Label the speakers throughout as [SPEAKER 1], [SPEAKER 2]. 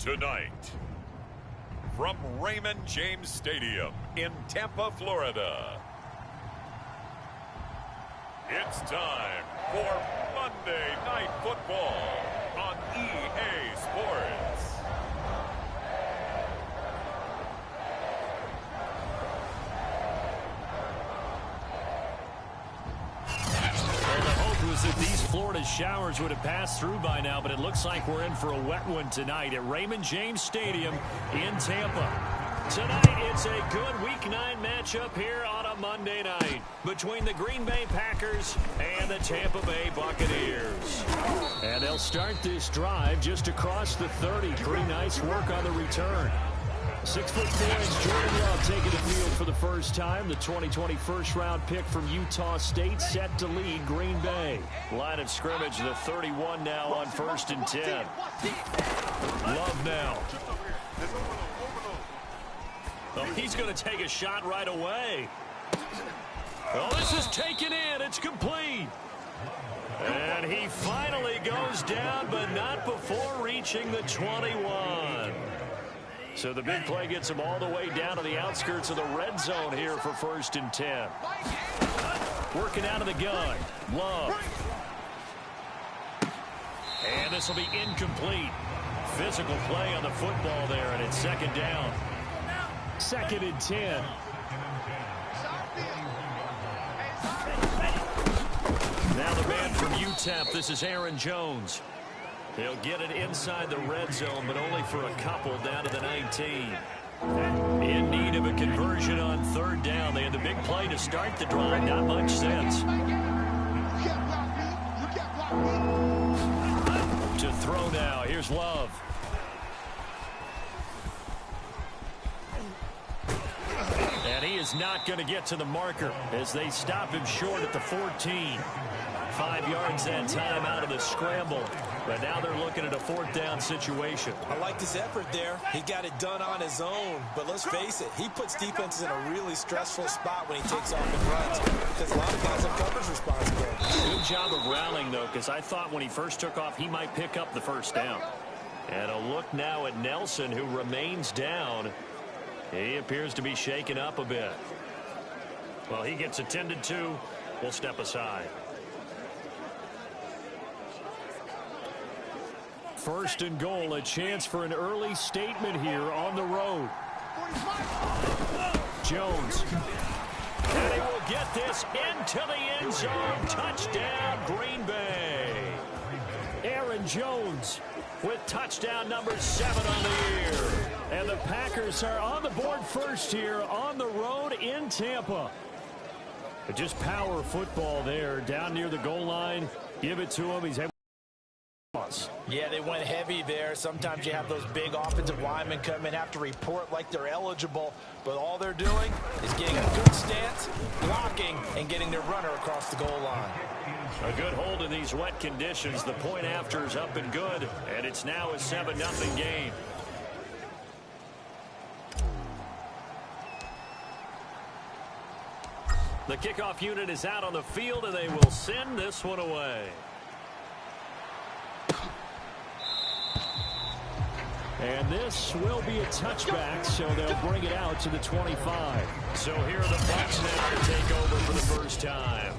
[SPEAKER 1] Tonight, from Raymond James Stadium in Tampa, Florida, it's time for Monday Night Football on EA Sports.
[SPEAKER 2] That these Florida showers would have passed through by now, but it looks like we're in for a wet one tonight at Raymond James Stadium in Tampa. Tonight, it's a good Week 9 matchup here on a Monday night between the Green Bay Packers and the Tampa Bay Buccaneers. And they'll start this drive just across the 30. Pretty nice work on the return. 6'4" Jordan Love taking the field for the first time. The 2020 first-round pick from Utah State set to lead Green Bay. Line of scrimmage, the 31 now on 1st and 10. Love now. Oh, he's going to take a shot right away. Oh, this is taken in. It's complete. And he finally goes down, but not before reaching the 21. So the big play gets him all the way down to the outskirts of the red zone here for 1st and 10. Working out of the gun. Love. And this will be incomplete. Physical play on the football there, and it's 2nd down. 2nd and 10. Now the man from UTEP, this is Aaron Jones. He'll get it inside the red zone, but only for a couple down to the 19. In need of a conversion on 3rd down. They had the big play to start the drive. Not much sense. To throw now. Here's Love. And he is not going to get to the marker as they stop him short at the 14. 5 yards that time out of the scramble. But now they're looking at a 4th down situation.
[SPEAKER 3] I like his effort there. He got it done on his own. But let's face it, he puts defenses in a really stressful spot when he takes off and runs, because a lot of guys have coverage responsibility.
[SPEAKER 2] Good job of rallying, though, because I thought when he first took off, he might pick up the 1st down. And a look now at Nelson, who remains down. He appears to be shaken up a bit. Well, he gets attended to. We'll step aside. 1st and goal, a chance for an early statement here on the road. Jones. And he will get this into the end zone. Touchdown, Green Bay. Aaron Jones with touchdown number 7 on the year. And the Packers are on the board first here on the road in Tampa. But just power football there down near the goal line. Give it to him. He's able.
[SPEAKER 3] Yeah, they went heavy there. Sometimes you have those big offensive linemen come in, have to report like they're eligible, but all they're doing is getting a good stance, blocking, and getting their runner across the goal line.
[SPEAKER 2] A good hold in these wet conditions. The point after is up and good, and it's now a 7-0 game. The kickoff unit is out on the field, and they will send this one away. And this will be a touchback, so they'll bring it out to the 25. So here are the Bucs now to take over for the first time.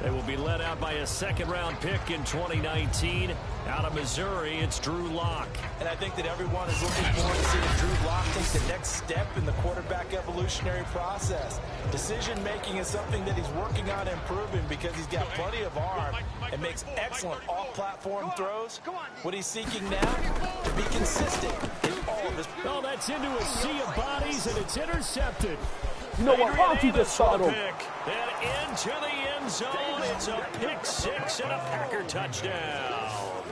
[SPEAKER 2] They will be led out by a 2nd-round pick in 2019. Out of Missouri, it's Drew Lock.
[SPEAKER 3] And I think that everyone is looking forward to seeing Drew Lock take the next step in the quarterback evolutionary process. Decision-making is something that he's working on improving because he's got plenty of arm and makes excellent off-platform throws. What he's seeking now, to be consistent in all of his...
[SPEAKER 2] Oh, that's into a sea of bodies, and it's intercepted.
[SPEAKER 4] You know what? Why don't you just start him?
[SPEAKER 2] And into the end zone, it's a pick 6 and a Packer touchdown.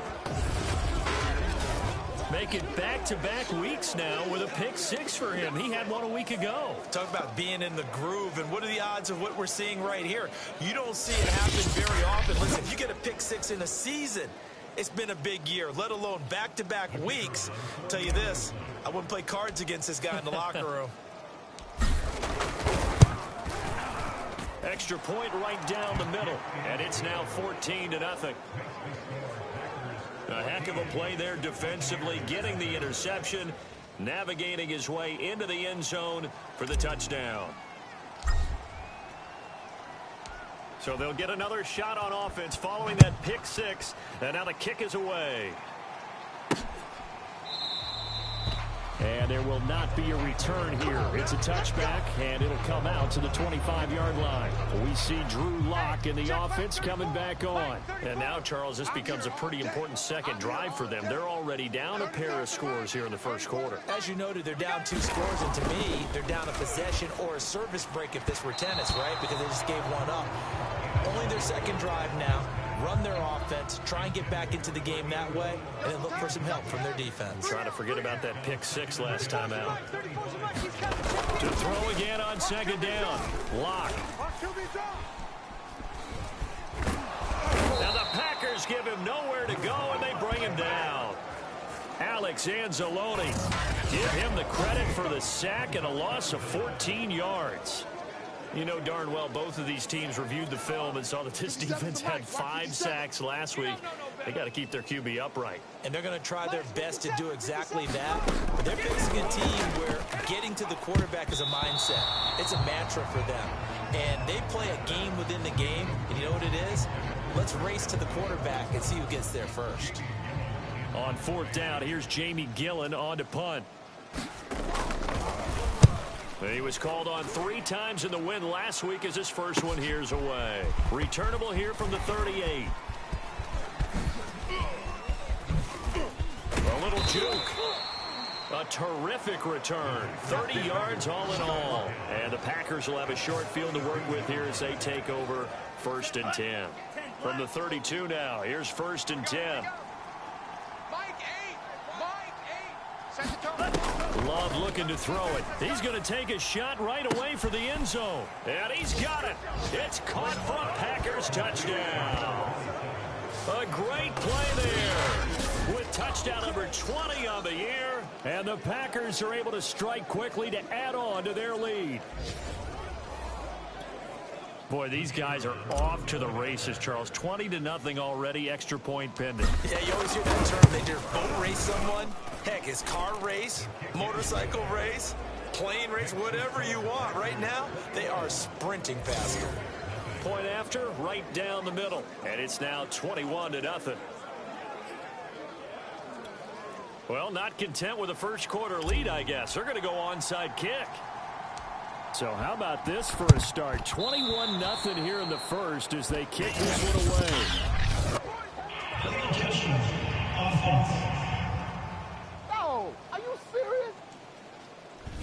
[SPEAKER 2] Make it back-to-back weeks now with a pick 6 for him. He had one a week ago.
[SPEAKER 3] Talk about being in the groove, and what are the odds of what we're seeing right here? You don't see it happen very often. Listen, if you get a pick 6 in a season, it's been a big year, let alone back-to-back weeks. I'll tell you this, I wouldn't play cards against this guy in the locker room.
[SPEAKER 2] Extra point right down the middle, and it's now 14-0. A heck of a play there defensively, getting the interception, navigating his way into the end zone for the touchdown. So they'll get another shot on offense following that pick six, and now the kick is away. And there will not be a return here. It's a touchback, and it'll come out to the 25-yard line. We see Drew Lock in the offense coming back on. And now, Charles, this becomes a pretty important second drive for them. They're already down a pair of scores here in the first quarter.
[SPEAKER 3] As you noted, they're down 2 scores, and to me, they're down a possession or a service break if this were tennis, right? Because they just gave one up. Only their second drive now. Run their offense, try and get back into the game that way, and then look for some help from their defense.
[SPEAKER 2] Trying to forget about that pick six last time out. To throw again on second down. Lock. Now the Packers give him nowhere to go, and they bring him down. Alex Anzalone, give him the credit for the sack and a loss of 14 yards. You know darn well both of these teams reviewed the film and saw that this defense had 5 sacks last week. They got to keep their QB upright.
[SPEAKER 3] And they're going to try their best to do exactly that. But they're facing a team where getting to the quarterback is a mindset. It's a mantra for them. And they play a game within the game. And you know what it is? Let's race to the quarterback and see who gets there first.
[SPEAKER 2] On fourth down, here's Jamie Gillen on to punt. He was called on 3 times in the win last week as his first one here's away. Returnable here from the 38. A little juke. A terrific return. 30 yards all in all. And the Packers will have a short field to work with here as they take over 1st and 10. From the 32 now, here's 1st and 10. Love looking to throw it. He's going to take a shot right away for the end zone. And he's got it. It's caught for a Packers touchdown. A great play there with touchdown number 20 on the year. And the Packers are able to strike quickly to add on to their lead. Boy, these guys are off to the races, Charles. 20-0 already, extra point pending.
[SPEAKER 3] Yeah, you always hear that term. They just boat race someone. Heck, it's car race, motorcycle race, plane race, whatever you want. Right now, they are sprinting faster.
[SPEAKER 2] Point after, right down the middle. And it's now 21-0. Well, not content with a first quarter lead, I guess. They're going to go onside kick. So how about this for a start? 21-0 here in the first as they kick this one away.
[SPEAKER 4] No, are you serious?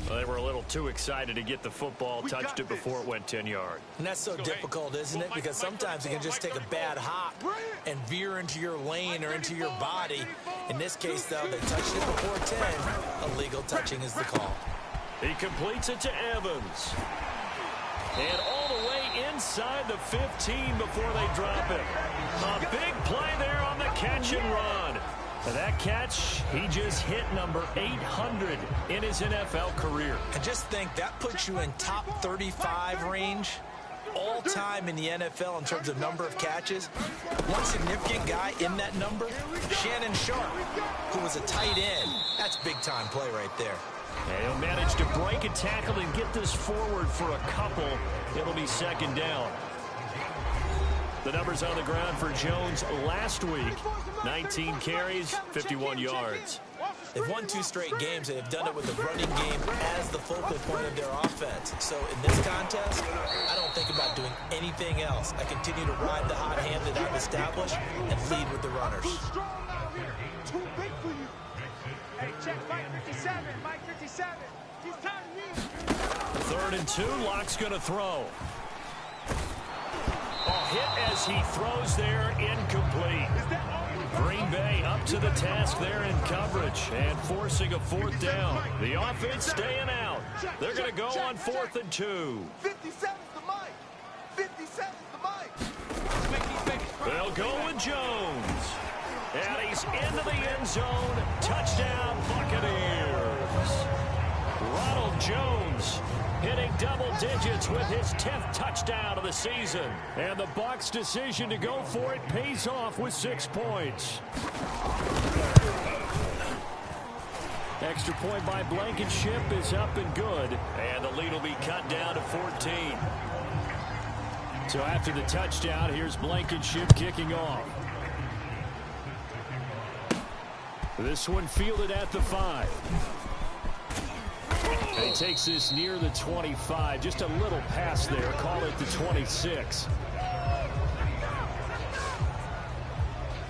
[SPEAKER 2] Well, they were a little too excited to get the football, touched it before it went 10 yards.
[SPEAKER 3] And that's so difficult, isn't it? Because sometimes you can just take a bad hop and veer into your lane or into your body. In this case, though, they touched it before 10. Illegal touching is the call.
[SPEAKER 2] He completes it to Evans. And all the way inside the 15 before they drop it. A big play there on the catch and run. And that catch, he just hit number 800 in his NFL career.
[SPEAKER 3] And just think, that puts you in top 35 range all time in the NFL in terms of number of catches. One significant guy in that number, Shannon Sharp, who was a tight end. That's big-time play right there.
[SPEAKER 2] And he'll manage to break a tackle and get this forward for a couple. It'll be second down. The numbers on the ground for Jones last week. 19 carries, 51 yards.
[SPEAKER 3] They've won 2 straight games, and have done it with the running game as the focal point of their offense. So in this contest, I don't think about doing anything else. I continue to ride the hot hand that I've established and lead with the runners.
[SPEAKER 5] Too big for you. Hey, check Mike 57. Mike 57. He's telling me.
[SPEAKER 2] 3rd and 2. Lock's going to throw. Hit as he throws there, incomplete. Green Bay up to the task there in coverage and forcing a 4th down. The offense staying out. They're going to go on 4th and 2.
[SPEAKER 5] 57's the mic. 57's the mic.
[SPEAKER 2] They'll go with Jones. And he's into the end zone. Touchdown, Buccaneers. Ronald Jones, hitting double digits with his 10th touchdown of the season. And the Bucs' decision to go for it pays off with 6 points. Extra point by Blankenship is up and good. And the lead will be cut down to 14. So after the touchdown, here's Blankenship kicking off. This one fielded at the 5. And he takes this near the 25. Just a little pass there. Call it the 26.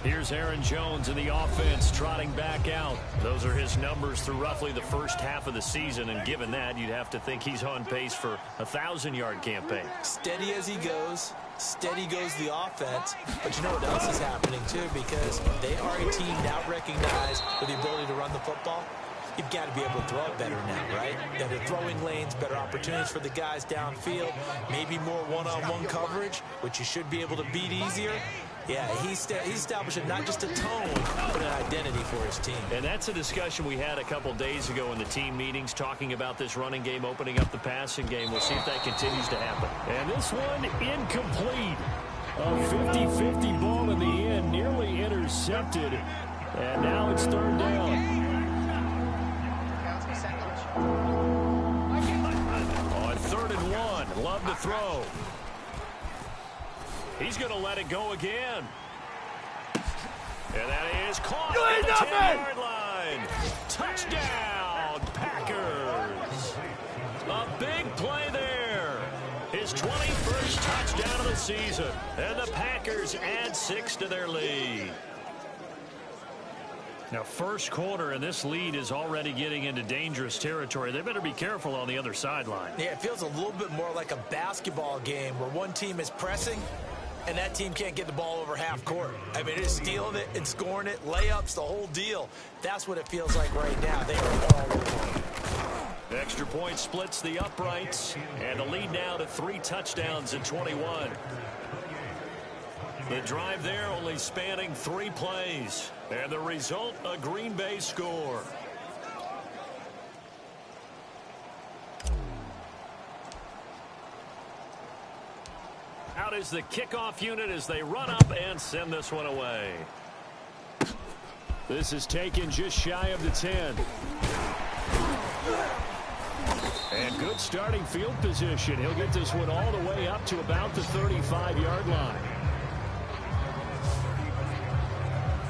[SPEAKER 2] Here's Aaron Jones in the offense trotting back out. Those are his numbers through roughly the first half of the season, and given that, you'd have to think he's on pace for a 1,000-yard campaign.
[SPEAKER 3] Steady as he goes. Steady goes the offense. But you know what else is happening, too, because they are a team now recognized for the ability to run the football. You've got to be able to throw it better now, right? Better throwing lanes, better opportunities for the guys downfield, maybe more one-on-one coverage, which you should be able to beat easier. Yeah, he's establishing not just a tone, but an identity for his team.
[SPEAKER 2] And that's a discussion we had a couple days ago in the team meetings, talking about this running game, opening up the passing game. We'll see if that continues to happen. And this one incomplete. A 50-50 ball in the end, nearly intercepted. And now it's 3rd down. On 3rd and 1, Love to throw. He's going to let it go again. And that is caught at the 10-yard line. Touchdown, Packers. A big play there. His 21st touchdown of the season. And the Packers add 6 to their lead. Now, first quarter, and this lead is already getting into dangerous territory. They better be careful on the other sideline.
[SPEAKER 3] Yeah, it feels a little bit more like a basketball game where one team is pressing and that team can't get the ball over half court. I mean, it's stealing it and scoring it, layups, the whole deal. That's what it feels like right now. They are all over.
[SPEAKER 2] Extra point splits the uprights, and the lead now to 3 touchdowns in 21. The drive there only spanning 3 plays, and the result, a Green Bay score. Out is the kickoff unit as they run up and send this one away. This is taken just shy of the 10. And good starting field position. He'll get this one all the way up to about the 35-yard line.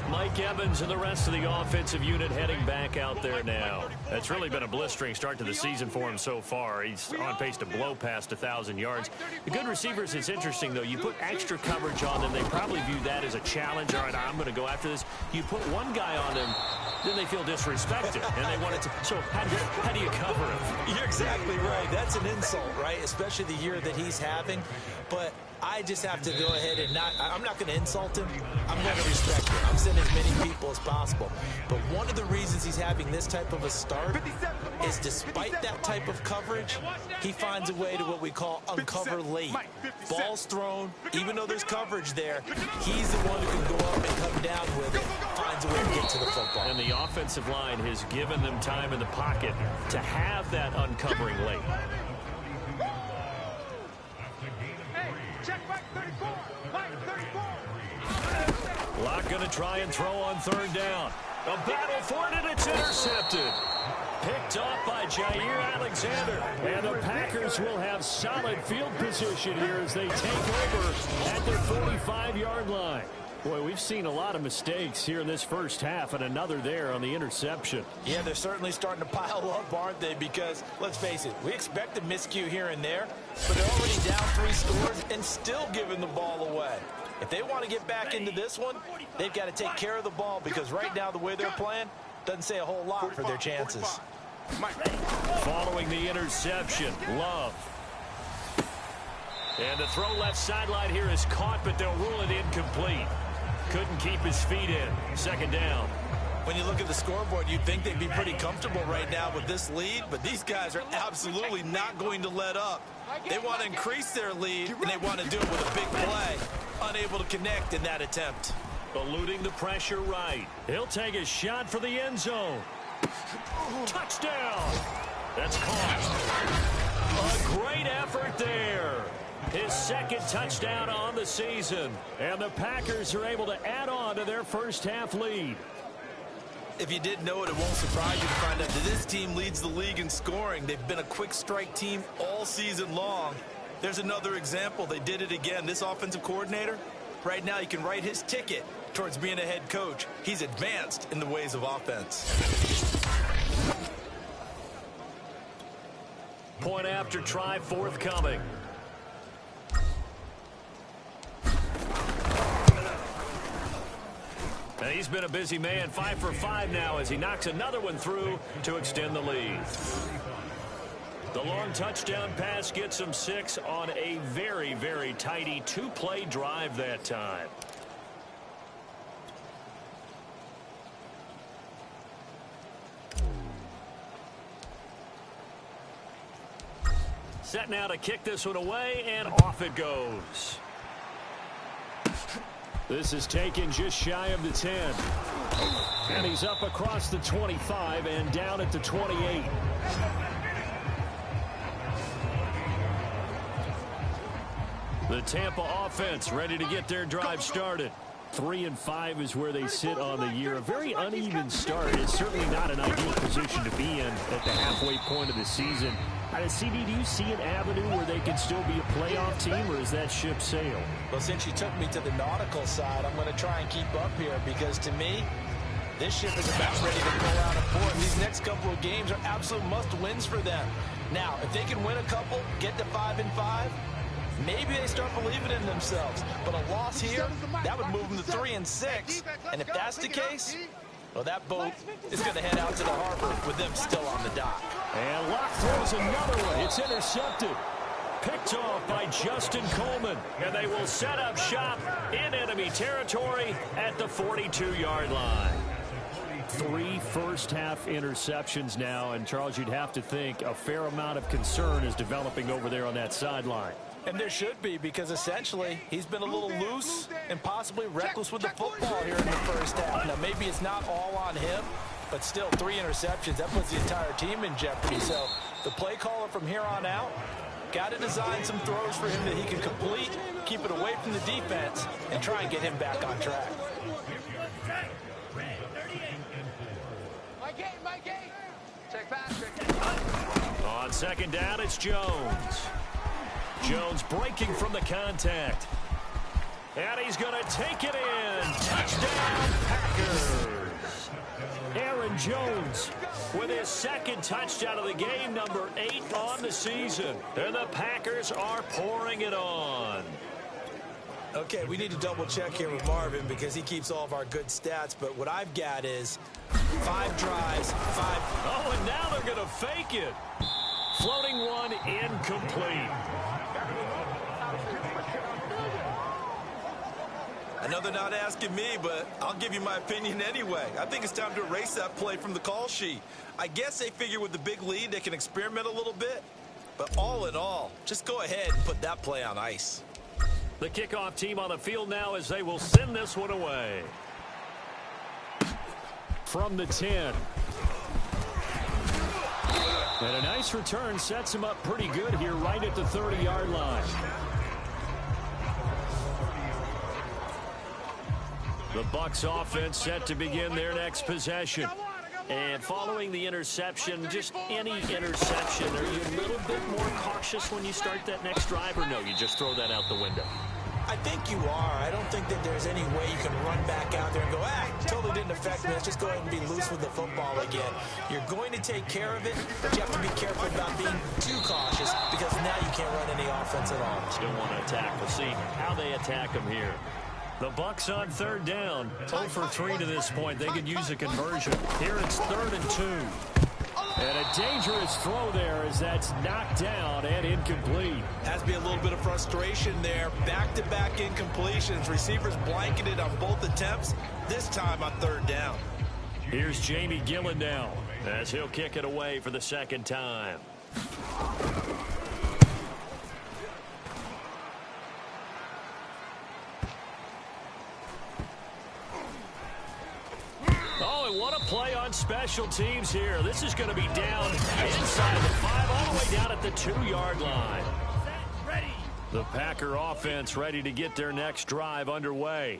[SPEAKER 2] Mike Evans and the rest of the offensive unit heading back out there now. That's really been a blistering start to the season for him so far. He's on pace to blow past 1,000 yards. The good receivers, it's interesting, though. You put extra coverage on them, they probably view that as a challenge. All right, I'm going to go after this. You put one guy on them, then they feel disrespected, and they want it to. So how do you cover him?
[SPEAKER 3] You're exactly right. That's an insult, right? Especially the year that he's having. But I just have to go ahead and I'm not going to insult him. I'm going to respect him. I'm sending as many people as possible. But one of the reasons he's having this type of a start is despite that type of coverage, he finds a way to what we call uncover late. Ball's thrown, even though there's coverage there, he's the one who can go up and come down with it, finds a way to get to the football.
[SPEAKER 2] And the offensive line has given them time in the pocket to have that uncovering late.
[SPEAKER 5] Check Mike 34. Mike 34.
[SPEAKER 2] Locke going to try and throw on 3rd down. A battle for it, and it's intercepted. Picked off by Jair Alexander. And the Packers will have solid field position here as they take over at their 45-yard line. Boy, we've seen a lot of mistakes here in this first half, and another there on the interception.
[SPEAKER 3] Yeah, they're certainly starting to pile up, aren't they? Because, let's face it, we expect a miscue here and there, but they're already down 3 scores and still giving the ball away. If they want to get back into this one, they've got to take care of the ball, because right now the way they're playing doesn't say a whole lot for their chances.
[SPEAKER 2] Following the interception, Love. And the throw left sideline here is caught, but they'll rule it incomplete. Couldn't keep his feet in. 2nd down.
[SPEAKER 3] When you look at the scoreboard, you'd think they'd be pretty comfortable right now with this lead, but these guys are absolutely not going to let up. They want to increase their lead, and they want to do it with a big play. Unable to connect in that attempt.
[SPEAKER 2] Eluding the pressure right. He'll take a shot for the end zone. Touchdown. That's caught. A Great effort there. His second touchdown on the season. And the Packers are able to add on to their first half lead.
[SPEAKER 3] If you didn't know it, it won't surprise you to find out that this team leads the league in scoring. They've been a quick strike team all season long. There's another example. They did it again. This offensive coordinator, right now you can write his ticket towards being a head coach. He's advanced in the ways of offense.
[SPEAKER 2] Point after try forthcoming. And he's been a busy man, 5 for 5 now as he knocks another one through to extend the lead. The long touchdown pass gets him 6 on a very, very tidy 2-play drive that time. Set now to kick this one away, and off it goes. This is taken just shy of the 10. And he's up across the 25 and down at the 28. The Tampa offense ready to get their drive started. 3-5 is where they sit on the year. A very uneven start. It's certainly not an ideal position to be in at the halfway point of the season. CD, do you see an avenue where they can still be a playoff team, or is that ship sailed?
[SPEAKER 3] Well, since you took me to the nautical side, I'm going to try and keep up here because, to me, this ship is about ready to pull out of port. These next couple of games are absolute must-wins for them. Now, if they can win a couple, get to 5-5, maybe they start believing in themselves. But a loss here, that would move them to 3-6. And if that's the case, well, that boat is going to head out to the harbor with them still on the dock.
[SPEAKER 2] And Locke throws another one. It's intercepted. Picked off by Justin Coleman. And they will set up shop in enemy territory at the 42-yard line. 3 first-half interceptions now. And, Charles, you'd have to think a fair amount of concern is developing over there on that sideline.
[SPEAKER 3] And there should be, because essentially he's been a little loose and possibly reckless with the football here in the first half. Now, maybe it's not all on him, but still 3 interceptions. That puts the entire team in jeopardy. So the play caller from here on out got to design some throws for him that he can complete, keep it away from the defense, and try and get him back on track.
[SPEAKER 4] My gate. Check Patrick.
[SPEAKER 2] On second down, it's Jones. Jones breaking from the contact. And he's going to take it in. Touchdown, Packers. Aaron Jones with his second touchdown of the game, number 8 on the season. And the Packers are pouring it on.
[SPEAKER 3] Okay, we need to double check here with Marvin because he keeps all of our good stats. But what I've got is 5 drives, 5.
[SPEAKER 2] Oh, and now they're going to fake it. Floating one incomplete.
[SPEAKER 3] I know they're not asking me, but I'll give you my opinion anyway. I think it's time to erase that play from the call sheet. I guess they figure with the big lead they can experiment a little bit. But all in all, just go ahead and put that play on ice.
[SPEAKER 2] The kickoff team on the field now as they will send this one away. From the 10. And a nice return sets him up pretty good here right at the 30-yard line. The Bucs offense set to begin their next possession. And following the interception, just any interception, are you a little bit more cautious when you start that next drive, or no, you just throw that out the window?
[SPEAKER 3] I think you are. I don't think that there's any way you can run back out there and go, totally didn't affect me. Let's just go ahead and be loose with the football again. You're going to take care of it, but you have to be careful about being too cautious because now you can't run any offense at all.
[SPEAKER 2] Still want to attack. We'll see how they attack him here. The Bucs on third down. 0 for 3 to this point. They could use a conversion. Here it's 3rd and 2. And a dangerous throw there as that's knocked down and incomplete.
[SPEAKER 3] Has to be a little bit of frustration there. Back-to-back incompletions. Receivers blanketed on both attempts, this time on 3rd down.
[SPEAKER 2] Here's Jamie Gillen now as he'll kick it away for the second time. Oh, and what a play on special teams here. This is going to be down inside the 5, all the way down at the the 2-yard line. The Packer offense ready to get their next drive underway.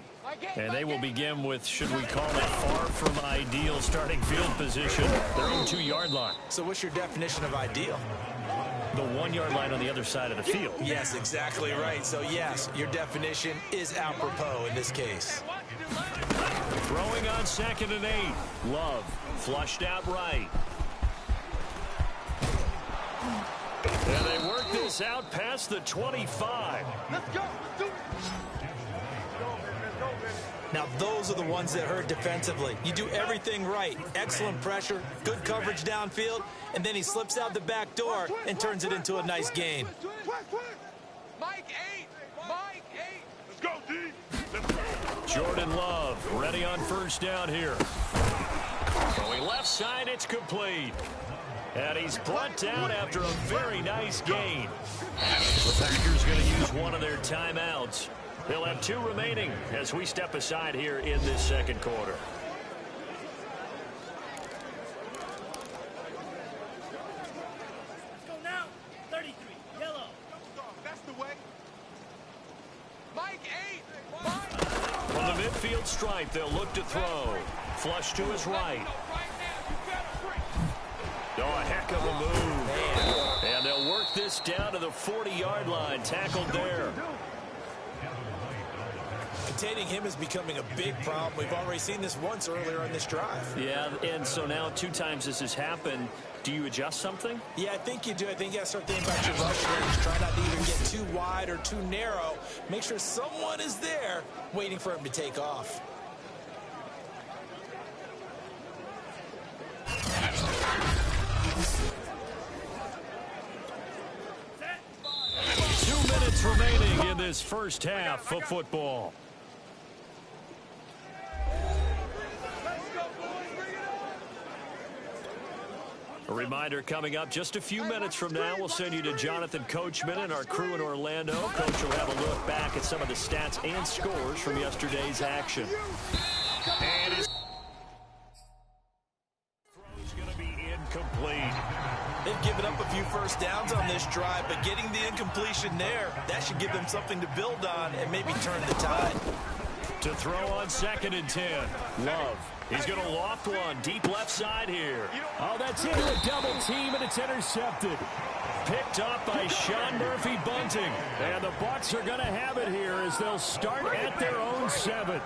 [SPEAKER 2] And they will begin with, should we call it, far from ideal starting field position, their own 2-yard line.
[SPEAKER 3] So what's your definition of ideal?
[SPEAKER 2] The 1-yard line on the other side of the field.
[SPEAKER 3] Yes, exactly right. So, yes, your definition is apropos in this case.
[SPEAKER 2] Throwing on 2nd and 8. Love flushed out right. And they work this out past the 25.
[SPEAKER 5] Let's go. Let's do it.
[SPEAKER 3] Now, those are the ones that hurt defensively. You do everything right. Excellent pressure, good coverage downfield, and then he slips out the back door and turns it into a nice gain.
[SPEAKER 4] Mike 8. Mike 8.
[SPEAKER 5] Let's go, D.
[SPEAKER 2] Jordan Love ready on 1st down here. Going left side, it's complete. And he's brought down after a very nice gain. The Packers going to use one of their timeouts. They'll have 2 remaining as we step aside here in this second quarter.
[SPEAKER 5] Let's go now. 33. Yellow. That's the way.
[SPEAKER 4] Mike 8. Mike.
[SPEAKER 2] From the midfield stripe, they'll look to throw. Flush to his right. Oh, a heck of a move. And they'll work this down to the 40-yard line. Tackled there.
[SPEAKER 3] Containing him is becoming a big problem. We've already seen this once earlier on this drive.
[SPEAKER 2] Yeah, and so now 2 times this has happened. Do you adjust something?
[SPEAKER 3] Yeah, I think you do. I think you got to start thinking about your rush range. Try not to either get too wide or too narrow. Make sure someone is there waiting for him to take off.
[SPEAKER 2] Remaining in this first half of football. A reminder coming up just a few minutes from now, we'll send you to Jonathan Coachman and our crew in Orlando. Coach will have a look back at some of the stats and scores from yesterday's action. And his throw's going to be incomplete.
[SPEAKER 3] They've given up a few first downs on this drive, but getting the incompletion there, that should give them something to build on and maybe turn the tide.
[SPEAKER 2] To throw on 2nd and 10. Love. He's going to loft one deep left side here. Oh, that's into a double team, and it's intercepted. Picked up by Sean Murphy Bunting. And the Bucs are going to have it here as they'll start at their own 7.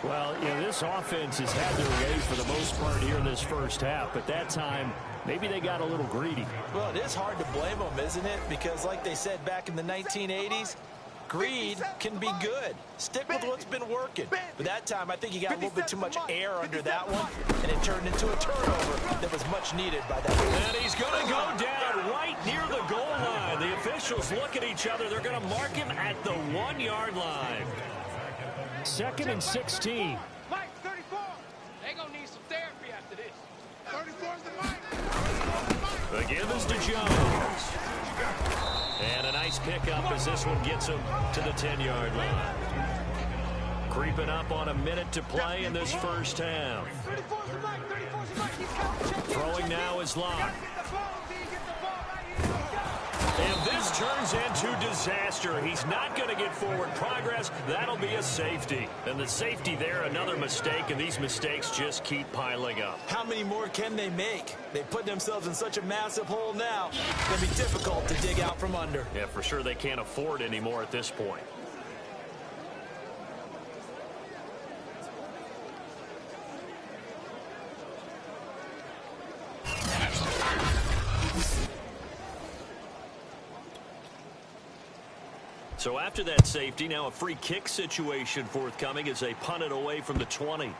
[SPEAKER 2] Well, you know, this offense has had their way for the most part here in this first half, but that time, maybe they got a little greedy.
[SPEAKER 3] Well, it is hard to blame them, isn't it? Because like they said back in the 1980s, greed can be good. Stick with what's been working. But that time, I think you got a little bit too much air under that one, and it turned into a turnover that was much needed by that.
[SPEAKER 2] And he's going to go down right near the goal line. The officials look at each other. They're going to mark him at the 1-yard line. 2nd and 16.
[SPEAKER 5] Mike, 34.
[SPEAKER 4] They're going to need some therapy after this.
[SPEAKER 5] 34 is the Mike.
[SPEAKER 2] The give is to Jones. And a nice pickup as this one gets him to the 10-yard line. Creeping up on a minute to play in this first half.
[SPEAKER 5] 34 is the Mike. 34 is the Mike. He's coming.
[SPEAKER 2] Throwing now is Locke.
[SPEAKER 5] Get the ball, D. Get the ball right here. Let's go.
[SPEAKER 2] And this turns into disaster. He's not going to get forward progress. That'll be a safety. And the safety there, another mistake, and these mistakes just keep piling up.
[SPEAKER 3] How many more can they make? They put themselves in such a massive hole now. It's going to be difficult to dig out from under.
[SPEAKER 2] Yeah, for sure they can't afford anymore at this point. So after that safety, now a free kick situation forthcoming as they punt it away from the 20.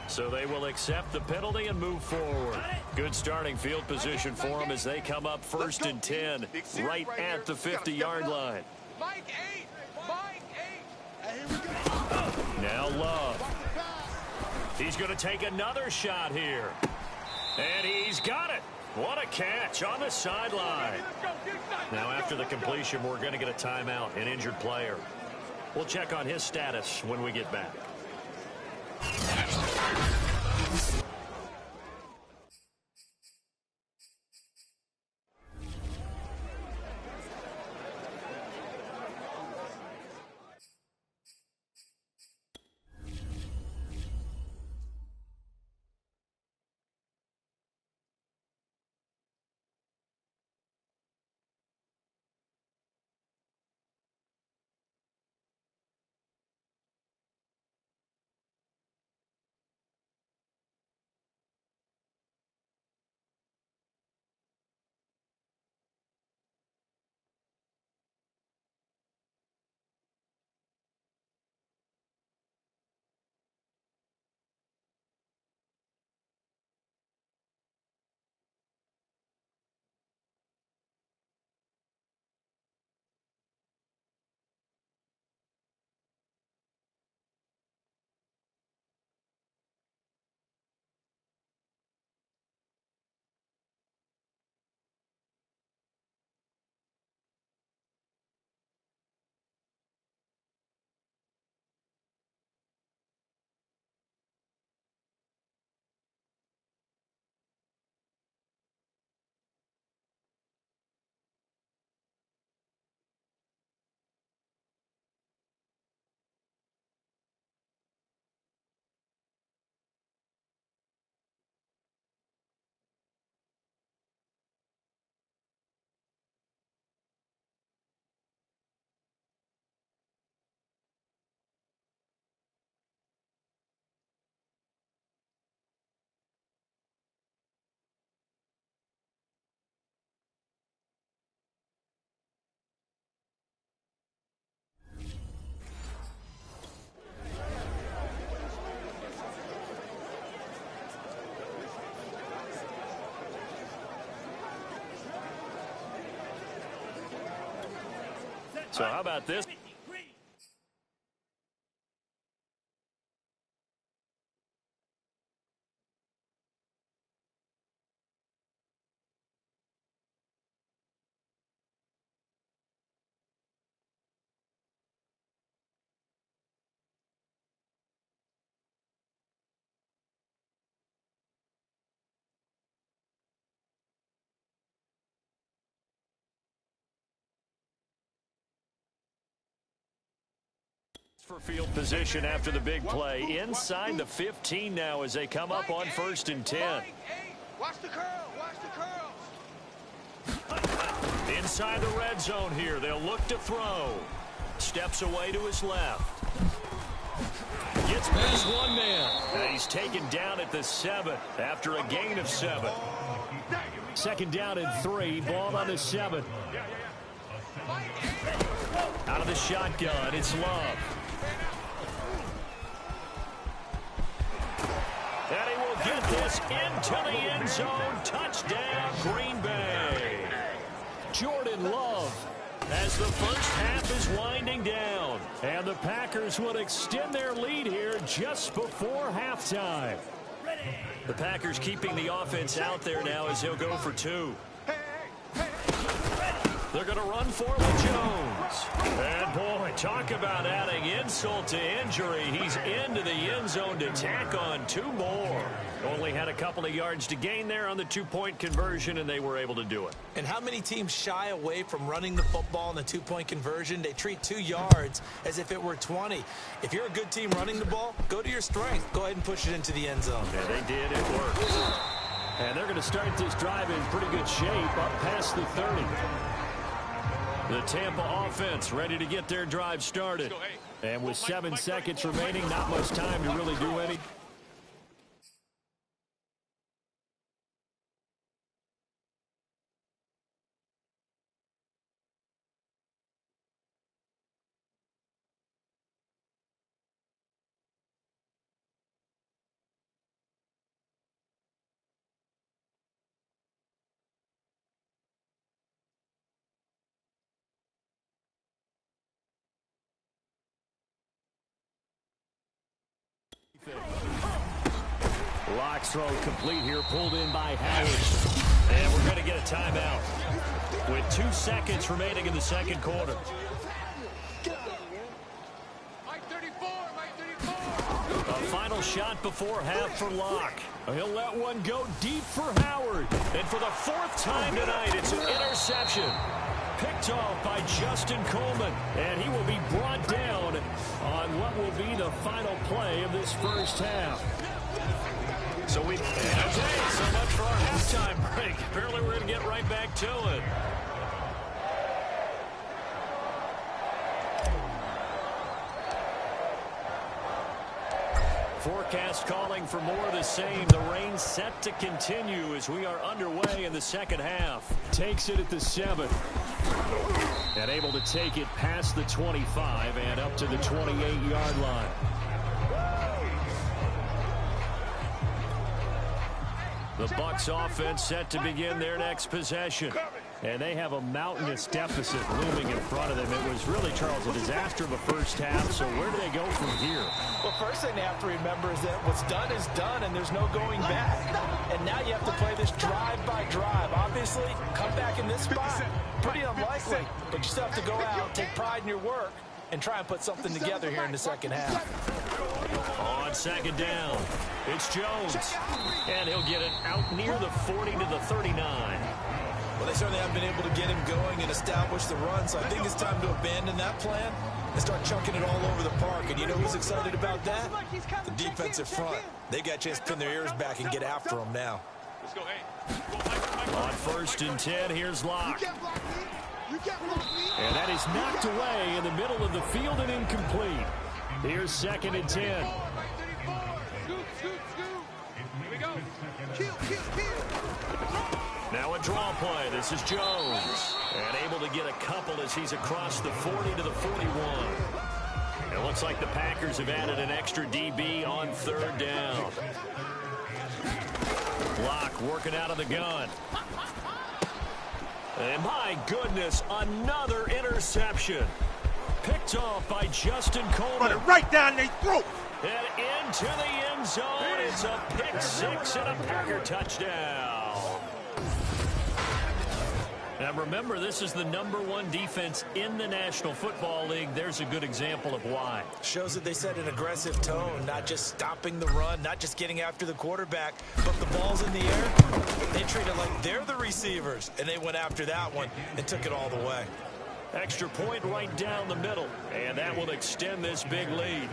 [SPEAKER 2] So they will accept the penalty and move forward. Good starting field position for them as they come up 1st and 10 right at the 50-yard line.
[SPEAKER 4] Mike 8. Mike 8.
[SPEAKER 2] Now Love. He's going to take another shot here. And he's got it. What a catch on the sideline. Now after the completion, we're going to get a timeout, an injured player. We'll check on his status when we get back. So how about this? For field position after the big play. Inside the 15 now as they come up on 1st and 10.
[SPEAKER 4] Watch the curl. Watch the curls.
[SPEAKER 2] Inside the red zone here. They'll look to throw. Steps away to his left. Gets past one man. And he's taken down at the 7 after a gain of 7. 2nd down and 3. Ball on the 7. Out of the shotgun, it's Love. And he will get this into the end zone. Touchdown, Green Bay. Jordan Love as the first half is winding down. And the Packers will extend their lead here just before halftime. The Packers keeping the offense out there now as he'll go for 2. They're going to run for with Jones. And, boy, talk about adding insult to injury. He's into the end zone to tack on 2 more. Only had a couple of yards to gain there on the 2-point conversion, and they were able to do it.
[SPEAKER 3] And how many teams shy away from running the football in the 2-point conversion? They treat 2 yards as if it were 20. If you're a good team running the ball, go to your strength. Go ahead and push it into the end zone.
[SPEAKER 2] Yeah, they did. It worked. And they're going to start this drive in pretty good shape up past the 30. The Tampa offense ready to get their drive started. And with 7 seconds remaining, not much time to really do any. Lock throw complete here, pulled in by Howard. And we're going to get a timeout with 2 seconds remaining in the 2nd quarter.
[SPEAKER 4] Mike 34, Mike 34.
[SPEAKER 2] A final final shot before half for Locke. He'll let one go deep for Howard. And for the fourth time tonight, it's an interception. Picked off by Justin Coleman. And he will be brought down on what will be the final play of this first half. So okay, so much for our halftime break. Apparently we're going to get right back to it. Forecast calling for more of the same. The rain set to continue as we are underway in the second half. Takes it at the 7. And able to take it past the 25 and up to the 28-yard line. The Bucs offense set to begin their next possession. And they have a mountainous deficit looming in front of them. It was really, Charles, a disaster of a first half. So where do they go from here?
[SPEAKER 3] Well, first thing they have to remember is that what's done is done, and there's no going back. And now you have to play this drive by drive. Obviously, come back in this spot, pretty unlikely. But you still have to go out, take pride in your work, and try and put something together here in the second half.
[SPEAKER 2] On second down, it's Jones. And he'll get it out near the 40 to the 39.
[SPEAKER 3] Well, they certainly haven't been able to get him going and establish the run, so I think it's time to abandon that plan and start chunking it all over the park. And you know who's excited about that? The defensive front. They got a chance to pin their ears back and get after him now.
[SPEAKER 1] Let's go, hey.
[SPEAKER 2] On 1st and 10, here's Locke. And that is knocked away in the middle of the field and incomplete. Here's 2nd and 10.
[SPEAKER 4] Here we go.
[SPEAKER 2] Now a draw play. This is Jones. And able to get a couple as he's across the 40 to the 41. It looks like the Packers have added an extra DB on 3rd down. Locke working out of the gun. And my goodness, another interception. Picked off by Justin Coleman.
[SPEAKER 5] Right down their throat.
[SPEAKER 2] And into the end zone. It's a pick 6 and a Packer touchdown. Now remember, this is the #1 defense in the National Football League. There's a good example of why.
[SPEAKER 3] Shows that they set an aggressive tone, not just stopping the run, not just getting after the quarterback, but the ball's in the air. They treat it like they're the receivers, and they went after that one and took it all the way.
[SPEAKER 2] Extra point right down the middle, and that will extend this big lead.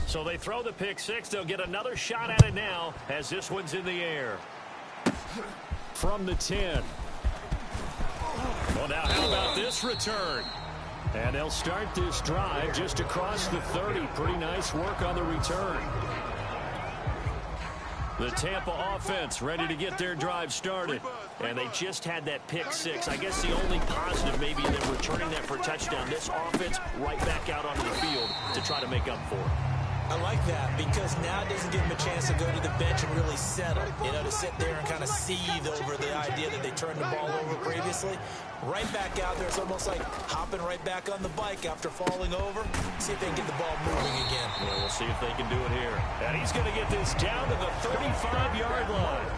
[SPEAKER 2] So they throw the pick 6. They'll get another shot at it now as this one's in the air. From the 10. Well, now how about this return? And they'll start this drive just across the 30. Pretty nice work on the return. The Tampa offense ready to get their drive started. And they just had that pick 6. I guess the only positive maybe in them returning that for a touchdown. This offense right back out onto the field to try to make up for it.
[SPEAKER 3] I like that because now it doesn't give them a chance to go to the bench and really settle. You know, to sit there and kind of seethe over the idea that they turned the ball over previously. Right back out there, it's almost like hopping right back on the bike after falling over. See if they can get the ball moving again.
[SPEAKER 2] Yeah, we'll see if they can do it here. And he's going to get this down to the 35-yard line.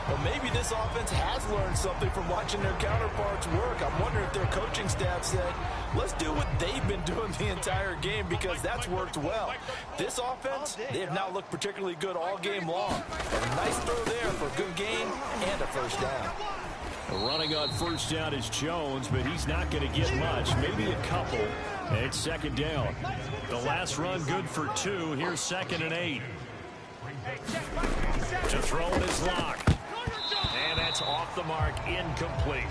[SPEAKER 3] Well, maybe this offense has learned something from watching their counterparts work. I'm wondering if their coaching staff said, let's do what they've been doing the entire game because that's worked well. This offense, they have not looked particularly good all game long. A nice throw there for a good gain and a first down.
[SPEAKER 2] Running on first down is Jones, but he's not going to get much, maybe a couple. And it's 2nd down. The last run good for 2. Here's 2nd and 8. To throw it is Locke. And that's off the mark, incomplete.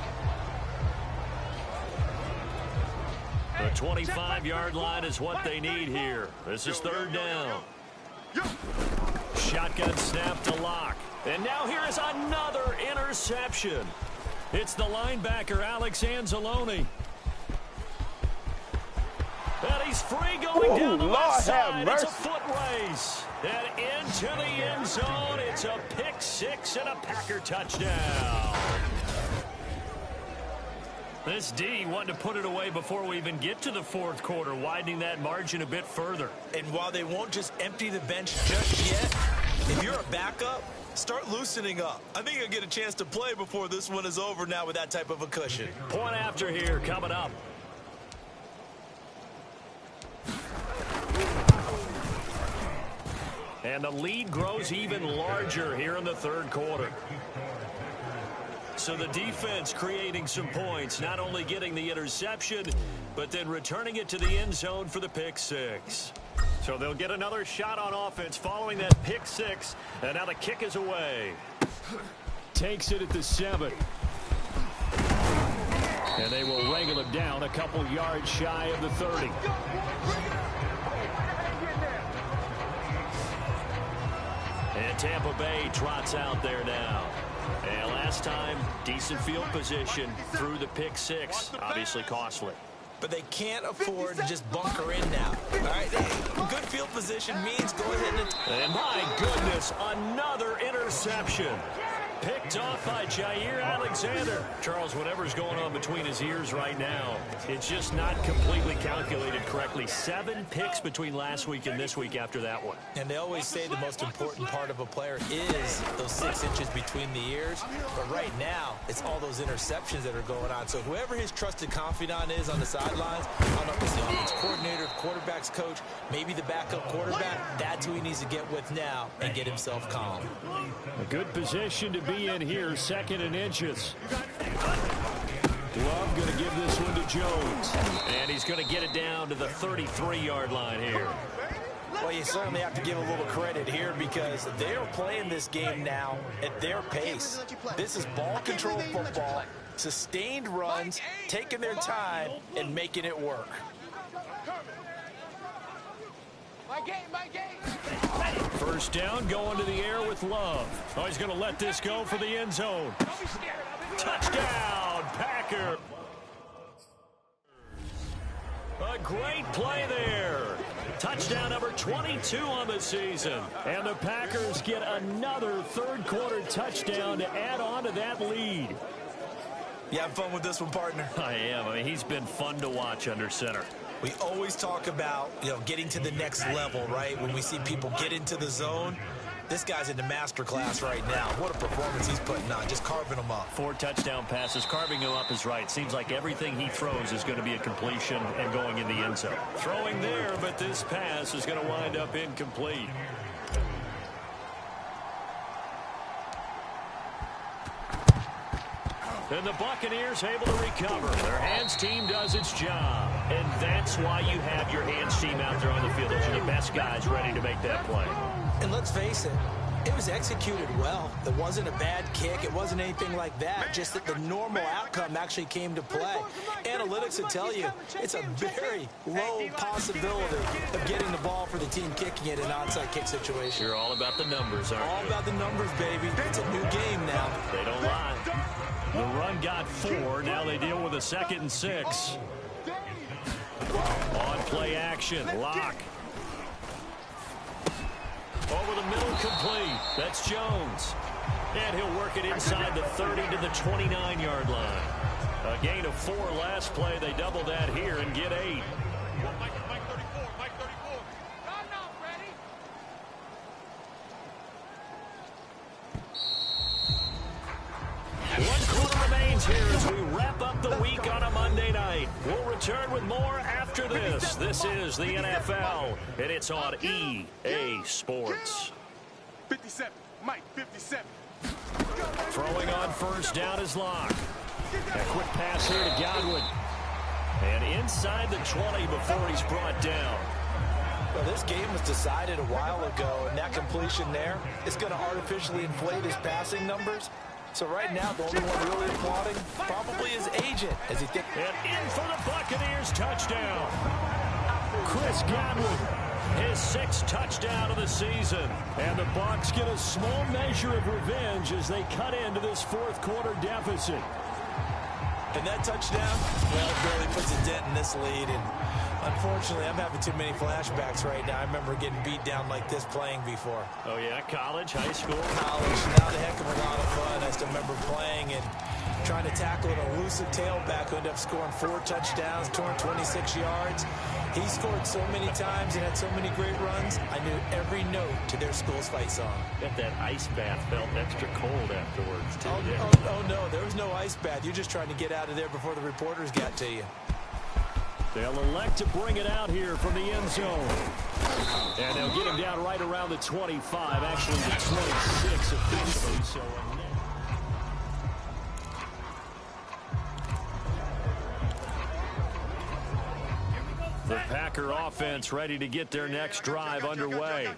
[SPEAKER 2] The 25-yard line is what they need here. This is 3rd down. Shotgun Shotgun snap to Locke. And now here is another interception. It's the linebacker, Alex Anzalone. And he's free going down the left side. It's a foot race. And into the end zone. It's a pick six and a Packer touchdown. This D wanted to put it away before we even get to the fourth quarter, widening that margin a bit further.
[SPEAKER 3] And while they won't just empty the bench just yet, if you're a backup, start loosening up. I think you'll get a chance to play before this one is over now with that type of a cushion.
[SPEAKER 2] Point after here coming up. And the lead grows even larger here in the third quarter. So the defense creating some points, not only getting the interception, but then returning it to the end zone for the pick six. So they'll get another shot on offense following that pick six, and now the kick is away. Takes it at the 7. And they will wrangle him down a couple yards shy of the 30. And Tampa Bay trots out there now. And last time, decent field position through the pick six. Obviously costly.
[SPEAKER 3] But they can't afford to just bunker in now. All right, good field position means go ahead
[SPEAKER 2] and my goodness, another interception. Picked off by Jair Alexander. Charles, whatever's going on between his ears right now, it's just not completely calculated correctly. 7 picks between last week and this week after that one.
[SPEAKER 3] And they always say the most important part of a player is those 6 inches between the ears. But right now, it's all those interceptions that are going on. So whoever his trusted confidant is on the sidelines, I don't know if it's the offense coordinator, quarterback's coach, maybe the backup quarterback, that's who he needs to get with now and get himself calm.
[SPEAKER 2] A good position to be in here, 2nd and inches. Love going to give this one to Jones. And he's going to get it down to the 33-yard line here.
[SPEAKER 3] Well, you certainly have to give a little credit here because they're playing this game now at their pace. This is ball control football, sustained runs, taking their time, and making it work.
[SPEAKER 2] First down, going to the air with Love. Oh, he's going to let this go for the end zone. Touchdown, Packer. A great play there. Touchdown number 22 on the season. And the Packers get another third-quarter touchdown to add on to that lead.
[SPEAKER 3] You having fun with this one, partner?
[SPEAKER 2] I am. I mean, he's been fun to watch under center.
[SPEAKER 3] We always talk about, getting to the next level, right? When we see people get into the zone, this guy's in the master class right now. What a performance he's putting on, just carving them up.
[SPEAKER 2] 4 touchdown passes. Carving him up is right. Seems like everything he throws is going to be a completion and going in the end zone. Throwing there, but this pass is going to wind up incomplete. And the Buccaneers able to recover. Their hands team does its job. And that's why you have your hands team out there on the field. Those are the best guys ready to make that play.
[SPEAKER 3] And let's face it, it was executed well. It wasn't a bad kick. It wasn't anything like that. Just that the normal outcome actually came to play. Analytics will tell you it's a very low possibility of getting the ball for the team kicking it in an onside kick situation.
[SPEAKER 2] You're all about the numbers, aren't you?
[SPEAKER 3] All about the numbers, baby. It's a new game now.
[SPEAKER 2] They don't lie. The run got 4. Now they deal with a 2nd and 6. On play action. Locke. Over the middle, complete. That's Jones. And he'll work it inside the 30 to the 29-yard line. A gain of 4 last play. They double that here and get 8.
[SPEAKER 1] Mike 34, Mike 34.
[SPEAKER 2] One quarter remains here as we wrap up the week on a Monday night. We'll return with more after this. This is the NFL, and it's on EA Sports.
[SPEAKER 5] 57, Mike, 57.
[SPEAKER 2] Throwing on first down is Locke. A quick pass here to Godwin. And inside the 20 before he's brought down.
[SPEAKER 3] Well, this game was decided a while ago, and that completion there is going to artificially inflate his passing numbers. So right now, the only one really applauding probably his agent as he thinks.
[SPEAKER 2] And in for the Buccaneers touchdown. Chris Godwin. his 6th touchdown of the season.
[SPEAKER 6] And the Bucs get a small measure of revenge as they cut into this fourth quarter deficit.
[SPEAKER 3] And that touchdown, well, it barely puts a dent in this lead. And unfortunately, I'm having too many flashbacks right now. I remember getting beat down like this playing before.
[SPEAKER 2] Oh, yeah? College, high school?
[SPEAKER 3] College, not a heck of a lot of fun. I still remember playing and trying to tackle an elusive tailback who ended up scoring 4 touchdowns, 226 yards. He scored so many times and had so many great runs, I knew every note to their school's fight song.
[SPEAKER 2] Bet that ice bath felt extra cold afterwards, too.
[SPEAKER 3] Oh, no, there was no ice bath. You're just trying to get out of there before the reporters got to you.
[SPEAKER 6] They'll elect to bring it out here from the end zone. And they'll get him down right around the 25, actually the 26 officially. So
[SPEAKER 2] the Packer offense ready to get their next drive underway.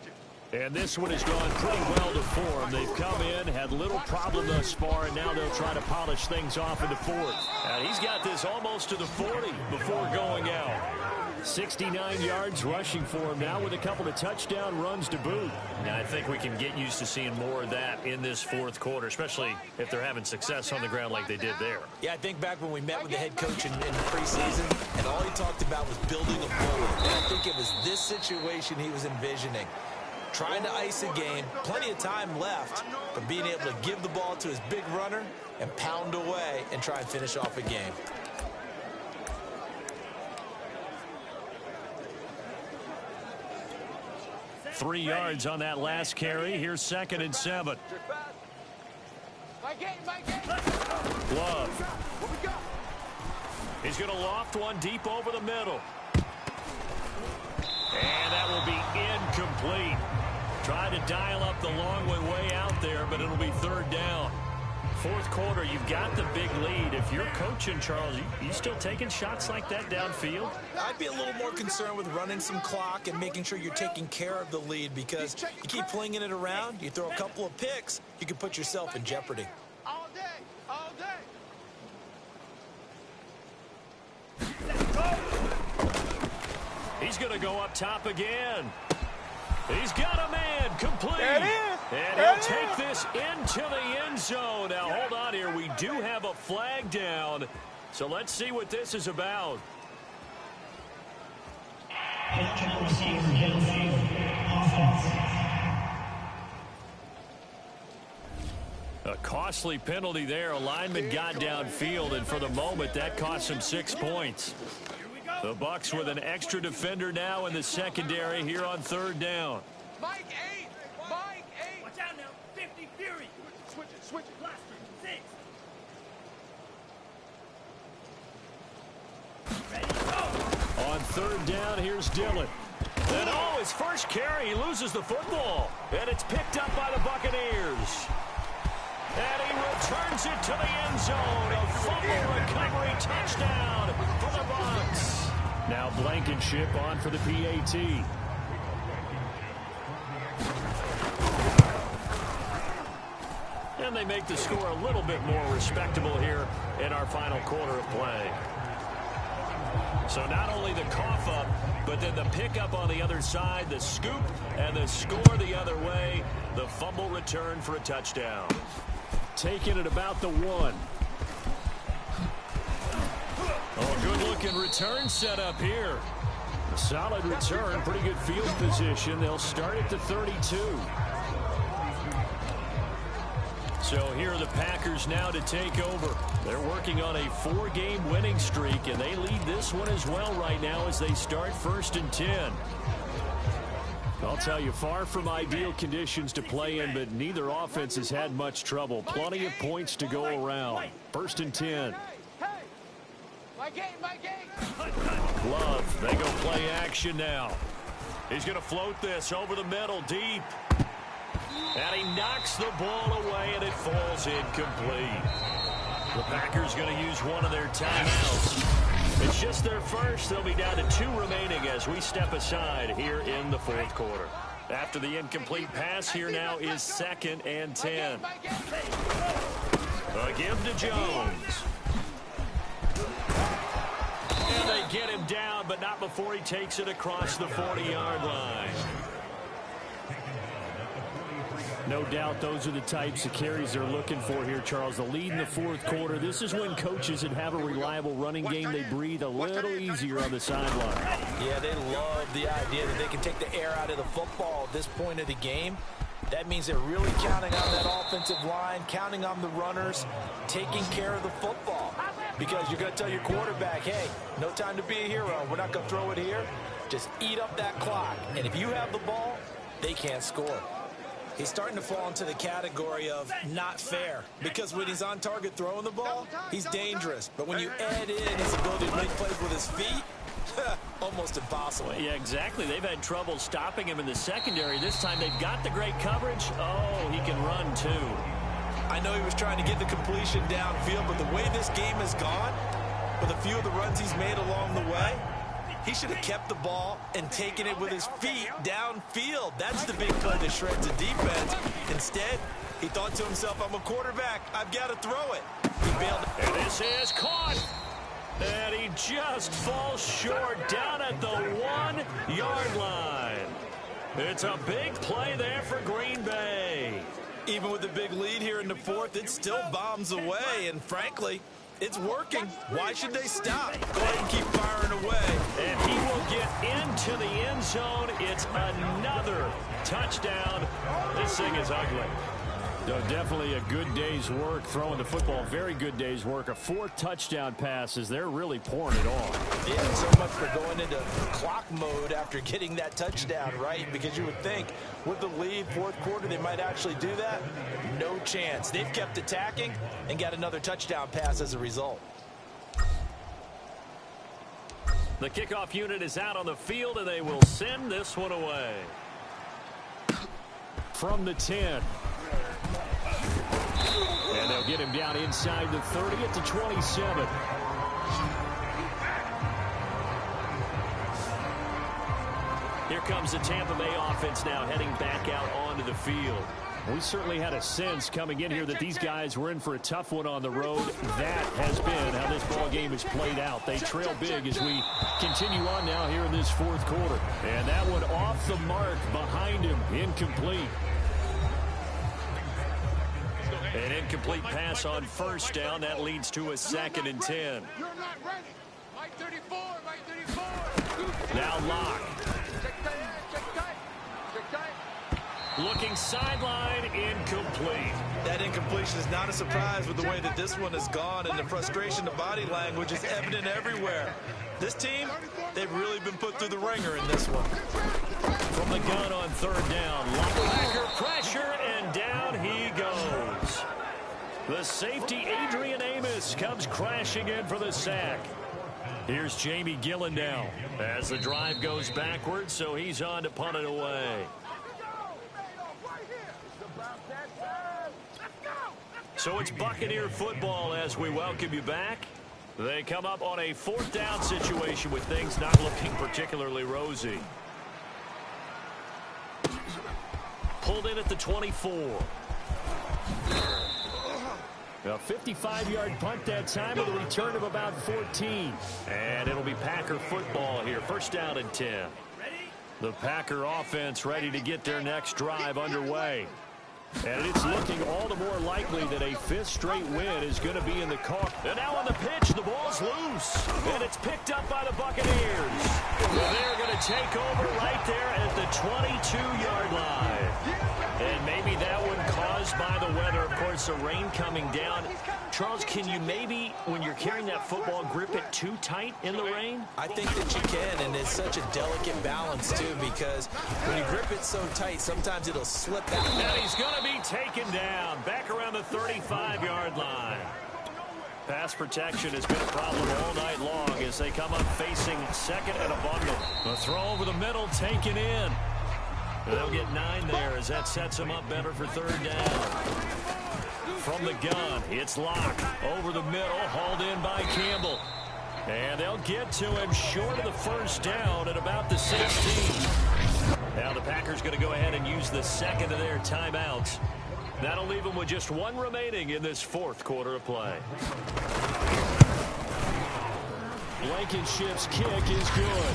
[SPEAKER 2] And this one has gone pretty well to form. They've come in, had little problem thus far, and now they'll try to polish things off in the fourth. And he's got this almost to the 40 before going out. 69 yards rushing for him now with a couple of touchdown runs to boot. Now, I think we can get used to seeing more of that in this fourth quarter, especially if they're having success on the ground like they did there.
[SPEAKER 3] Yeah, I think back when we met with the head coach in preseason, and all he talked about was building a bullet. And I think it was this situation he was envisioning. Trying to ice a game, plenty of time left, but being able to give the ball to his big runner and pound away and try and finish off a game.
[SPEAKER 2] Three yards on that last carry. Here's 2nd and 7. Love. He's going to loft one deep over the middle. And that will be incomplete. Trying to dial up the long way out there, but it'll be 3rd down. Fourth quarter, you've got the big lead. If you're coaching, Charles, you still taking shots like that downfield?
[SPEAKER 3] I'd be a little more concerned with running some clock and making sure you're taking care of the lead, because you keep flinging it around, you throw a couple of picks, you can put yourself in jeopardy.
[SPEAKER 4] All day, all day.
[SPEAKER 2] He's going to go up top again. He's got a man complete. And he'll take this into the end zone. Now, hold on here. We do have a flag down. So let's see what this is about. A costly penalty there. A lineman got downfield, and for the moment, that cost him 6 points. The Bucs with an extra defender now in the secondary here on 3rd down.
[SPEAKER 4] Mike 8. Mike 8.
[SPEAKER 5] Watch out now. 50 Fury.
[SPEAKER 4] Switch it, switch it.
[SPEAKER 5] Blaster. 6. Ready to go.
[SPEAKER 6] on 3rd down, here's Dillon.
[SPEAKER 2] And oh, his first carry, he loses the football. And it's picked up by the Buccaneers. And he returns it to the end zone. A fumble recovery touchdown for the Bucs.
[SPEAKER 6] Now Blankenship on for the PAT.
[SPEAKER 2] And they make the score a little bit more respectable here in our final quarter of play. So not only the cough up, but then the pickup on the other side, the scoop, and the score the other way. The fumble return for a touchdown.
[SPEAKER 6] Taking it about the 1.
[SPEAKER 2] Oh, good-looking return set up here.
[SPEAKER 6] A solid return, pretty good field position. They'll start at the 32.
[SPEAKER 2] So here are the Packers now to take over. They're working on a 4-game winning streak, and they lead this one as well right now as they start 1st and 10.
[SPEAKER 6] I'll tell you, far from ideal conditions to play in, but neither offense has had much trouble. Plenty of points to go around. 1st and 10.
[SPEAKER 4] My game.
[SPEAKER 2] Love, they go play action now. He's going to float this over the middle, deep. And he knocks the ball away, and it falls incomplete. The Packers going to use one of their timeouts. It's just their first. They'll be down to 2 remaining as we step aside here in the 4th quarter. After the incomplete pass, here now is 2nd and 10. A give to Jones. And They get him down, but not before he takes it across the 40-yard line.
[SPEAKER 6] No doubt those are the types of carries they're looking for here, Charles. The lead in the fourth quarter. This is when coaches that have a reliable running game, they breathe a little easier on the sideline.
[SPEAKER 3] Yeah, they love the idea that they can take the air out of the football at this point of the game. That means they're really counting on that offensive line, counting on the runners, taking care of the football. Because you're going to tell your quarterback, hey, no time to be a hero. We're not going to throw it here. Just eat up that clock. And if you have the ball, they can't score. He's starting to fall into the category of not fair, because when he's on target throwing the ball, he's dangerous. But when you add in his ability to make plays with his feet, almost impossible.
[SPEAKER 2] Well, yeah, exactly. They've had trouble stopping him in the secondary. This time they've got the great coverage. Oh, he can run too.
[SPEAKER 3] I know he was trying to get the completion downfield, but the way this game has gone, with a few of the runs he's made along the way, he should have kept the ball and taken it with his feet downfield. That's the big play that shreds the defense. Instead, he thought to himself, I'm a quarterback. I've got to throw it. He bailed.
[SPEAKER 2] And this is caught. And he just falls short down at the 1-yard line. It's a big play there for Green Bay.
[SPEAKER 3] Even with the big lead here in the fourth, it still bombs away. And frankly, it's working. Why should they stop? Go ahead and keep firing away.
[SPEAKER 2] And he will get into the end zone. It's another touchdown. This thing is ugly.
[SPEAKER 6] No, definitely a good day's work throwing the football. Very good day's work. A 4th touchdown pass as they're really pouring it on.
[SPEAKER 3] Yeah, and so much for going into clock mode after getting that touchdown, right? Because you would think with the lead, fourth quarter, they might actually do that. No chance. They've kept attacking and got another touchdown pass as a result.
[SPEAKER 2] The kickoff unit is out on the field, and they will send this one away.
[SPEAKER 6] From the 10. And they'll get him down inside the 30 at the 27.
[SPEAKER 2] Here comes the Tampa Bay offense now heading back out onto the field.
[SPEAKER 6] We certainly had a sense coming in here that these guys were in for a tough one on the road. That has been how this ball game has played out. They trail big as we continue on now here in this fourth quarter. And that one off the mark behind him, incomplete.
[SPEAKER 2] An incomplete pass on first down. That leads to a 2nd and 10.
[SPEAKER 4] You're not ready. Mike 34, Mike 34.
[SPEAKER 2] Now Locke.
[SPEAKER 4] Check tight.
[SPEAKER 2] Looking sideline, incomplete.
[SPEAKER 3] That incompletion is not a surprise with the way that this one has gone, and the frustration, the body language is evident everywhere. This team, they've really been put through the ringer in this one.
[SPEAKER 2] From the gun on 3rd down. Linebacker pressure, and down he goes. The safety, Adrian Amos, comes crashing in for the sack. Here's Jamie Gillen now as the drive goes backwards, so he's on to punt it away. So it's Buccaneer football as we welcome you back. They come up on a 4th down situation with things not looking particularly rosy. Pulled in at the 24.
[SPEAKER 6] A 55-yard punt that time with a return of about 14.
[SPEAKER 2] And it'll be Packer football here. 1st down and 10. The Packer offense ready to get their next drive underway.
[SPEAKER 6] And it's looking all the more likely that a 5th straight win is going to be in the car.
[SPEAKER 2] And now on the pitch, the ball's loose. And it's picked up by the Buccaneers. Well, they're going to take over right there at the 22-yard line. And maybe that one caused by the weather. Of course, the rain coming down. Charles, can you maybe, when you're carrying that football, grip it too tight in the rain?
[SPEAKER 3] I think that you can, and it's such a delicate balance, too, because when you grip it so tight, sometimes it'll slip out.
[SPEAKER 2] And he's going to be taken down back around the 35-yard line. Pass protection has been a problem all night long as they come up facing 2nd and a bundle. The throw over the middle taken in. They'll get 9 there as that sets them up better for 3rd down. From the gun, it's Locke. Over the middle, hauled in by Campbell. And they'll get to him short of the 1st down at about the 16. Now the Packers going to go ahead and use the 2nd of their timeouts. That'll leave them with just 1 remaining in this 4th quarter of play. Blankenship's kick is good.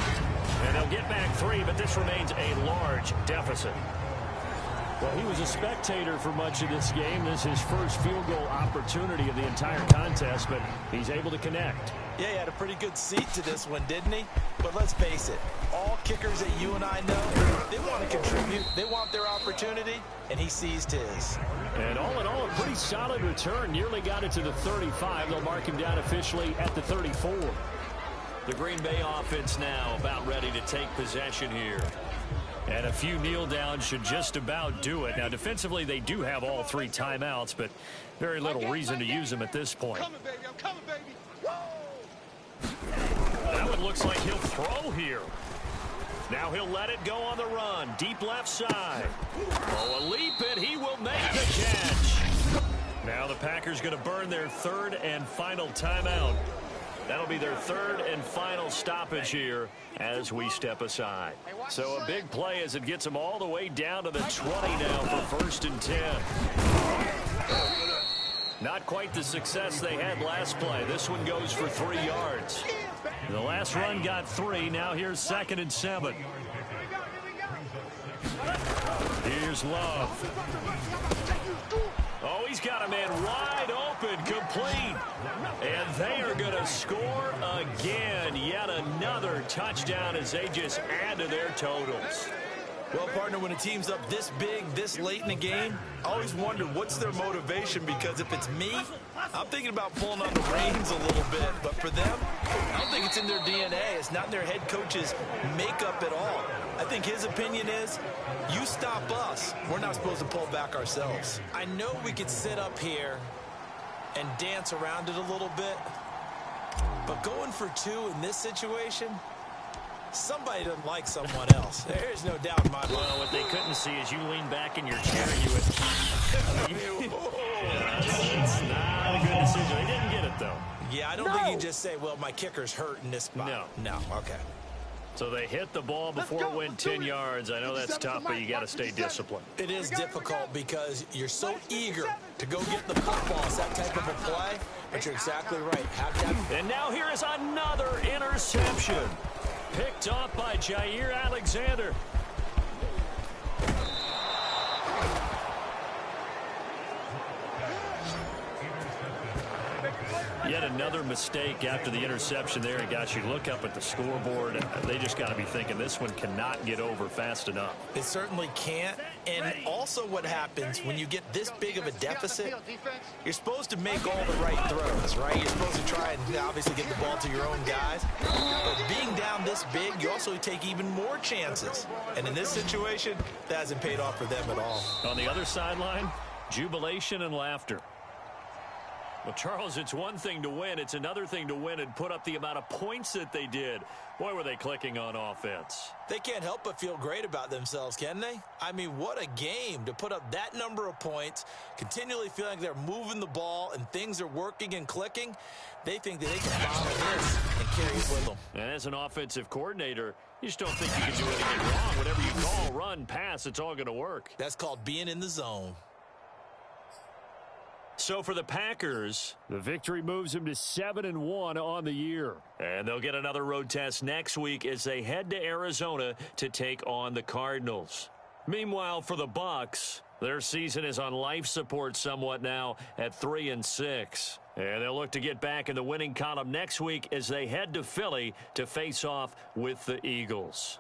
[SPEAKER 2] And they'll get back 3, but this remains a large deficit.
[SPEAKER 6] Well, he was a spectator for much of this game. This is his first field goal opportunity of the entire contest, but he's able to connect.
[SPEAKER 3] Yeah, he had a pretty good seat to this one, didn't he? But let's face it, all kickers that you and I know, they want to contribute. They want their opportunity, and he seized his.
[SPEAKER 6] And all in all, a pretty solid return. Nearly got it to the 35. They'll mark him down officially at the 34.
[SPEAKER 2] The Green Bay offense now about ready to take possession here. And a few kneel downs should just about do it. Now, defensively, they do have all 3 timeouts, but very little reason to use them at this point.
[SPEAKER 5] I'm coming, baby. I'm coming, baby.
[SPEAKER 2] That one looks like he'll throw here. Now he'll let it go on the run. Deep left side. Oh, a leap, and he will make the catch. Now the Packers going to burn their 3rd and final timeout. That'll be their 3rd and final stoppage here as we step aside. So a big play as it gets them all the way down to the 20 now for 1st and 10. Not quite the success they had last play. This one goes for 3 yards. The last run got 3. Now here's 2nd and 7. Here's Love. Oh, he's got a man wide open, complete. And they are going to score again. Yet another touchdown as they just add to their totals.
[SPEAKER 3] Well, partner, when a team's up this big, this late in the game, I always wonder what's their motivation, because if it's me, I'm thinking about pulling on the reins a little bit. But for them, I don't think it's in their DNA. It's not in their head coach's makeup at all. I think his opinion is, you stop us, we're not supposed to pull back ourselves. I know we could sit up here and dance around it a little bit, but going for 2 in this situation, somebody doesn't like someone else. There's no doubt in my mind.
[SPEAKER 2] Well, what they couldn't see is you lean back in your chair and you would... It's not a good decision. They didn't get it, though.
[SPEAKER 3] Yeah, I don't think you can just say, well, my kicker's hurt in this spot.
[SPEAKER 2] No.
[SPEAKER 3] Okay.
[SPEAKER 2] So they hit the ball before it went 10 yards. I know that's tough, but you got to stay disciplined.
[SPEAKER 3] It is difficult because you're so eager to go get the football. It's that type of a play, but you're exactly right.
[SPEAKER 2] And now here is another interception. Picked off by Jair Alexander. Yet another mistake after the interception there. And gosh, you look up at the scoreboard, and they just got to be thinking this one cannot get over fast enough.
[SPEAKER 3] It certainly can't. And also what happens when you get this big of a deficit, you're supposed to make all the right throws, right? You're supposed to try and obviously get the ball to your own guys. But being down this big, you also take even more chances. And in this situation, that hasn't paid off for them at all.
[SPEAKER 2] On the other sideline, jubilation and laughter. Well, Charles, it's one thing to win. It's another thing to win and put up the amount of points that they did. Boy, were they clicking on offense.
[SPEAKER 3] They can't help but feel great about themselves, can they? I mean, what a game to put up that number of points, continually feeling like they're moving the ball and things are working and clicking. They think that they can follow this and carry it with them.
[SPEAKER 2] And as an offensive coordinator, you just don't think you can do anything wrong. Whatever you call, run, pass, it's all going to work.
[SPEAKER 3] That's called being in the zone.
[SPEAKER 2] So for the Packers,
[SPEAKER 6] the victory moves them to 7-1 on the year.
[SPEAKER 2] And they'll get another road test next week as they head to Arizona to take on the Cardinals. Meanwhile, for the Bucs, their season is on life support somewhat now at 3-6. And they'll look to get back in the winning column next week as they head to Philly to face off with the Eagles.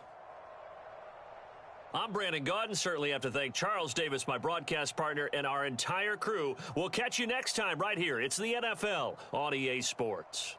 [SPEAKER 2] I'm Brandon Gaudin. Certainly have to thank Charles Davis, my broadcast partner, and our entire crew. We'll catch you next time right here. It's the NFL on EA Sports.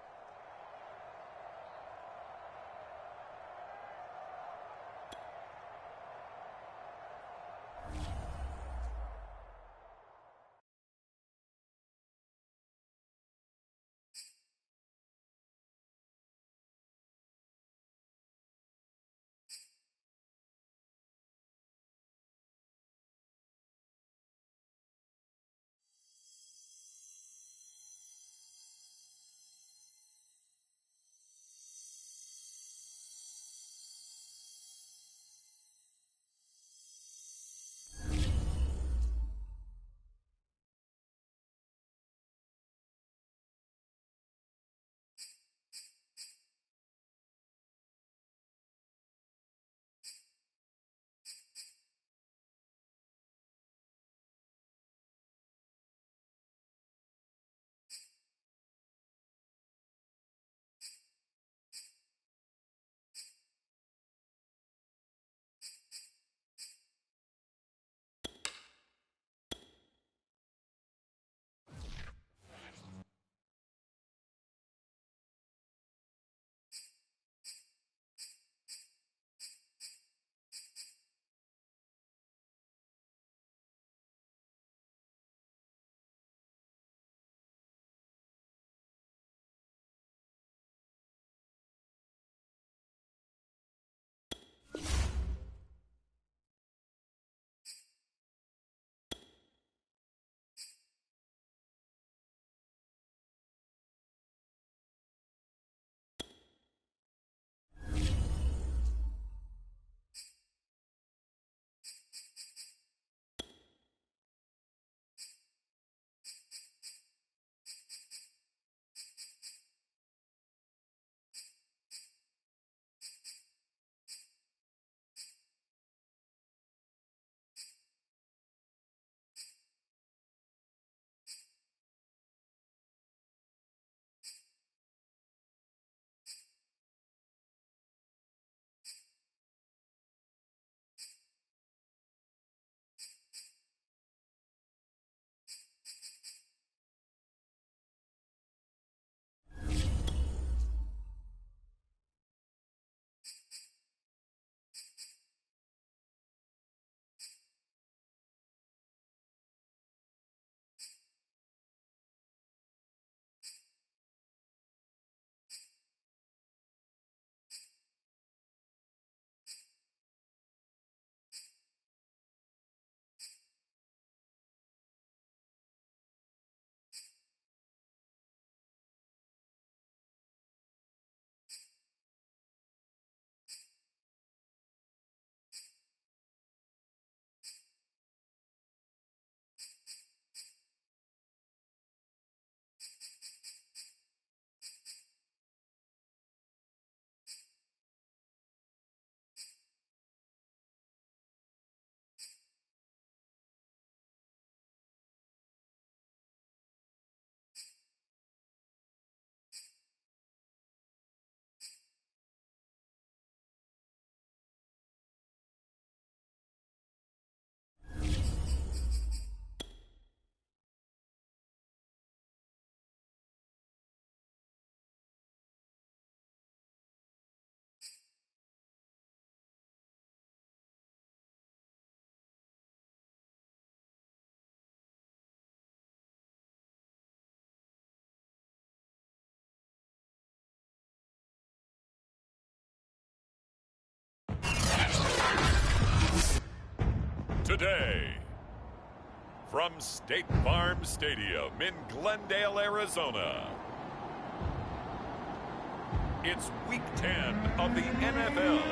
[SPEAKER 1] Today, from State Farm Stadium in Glendale, Arizona, it's Week 10 of the NFL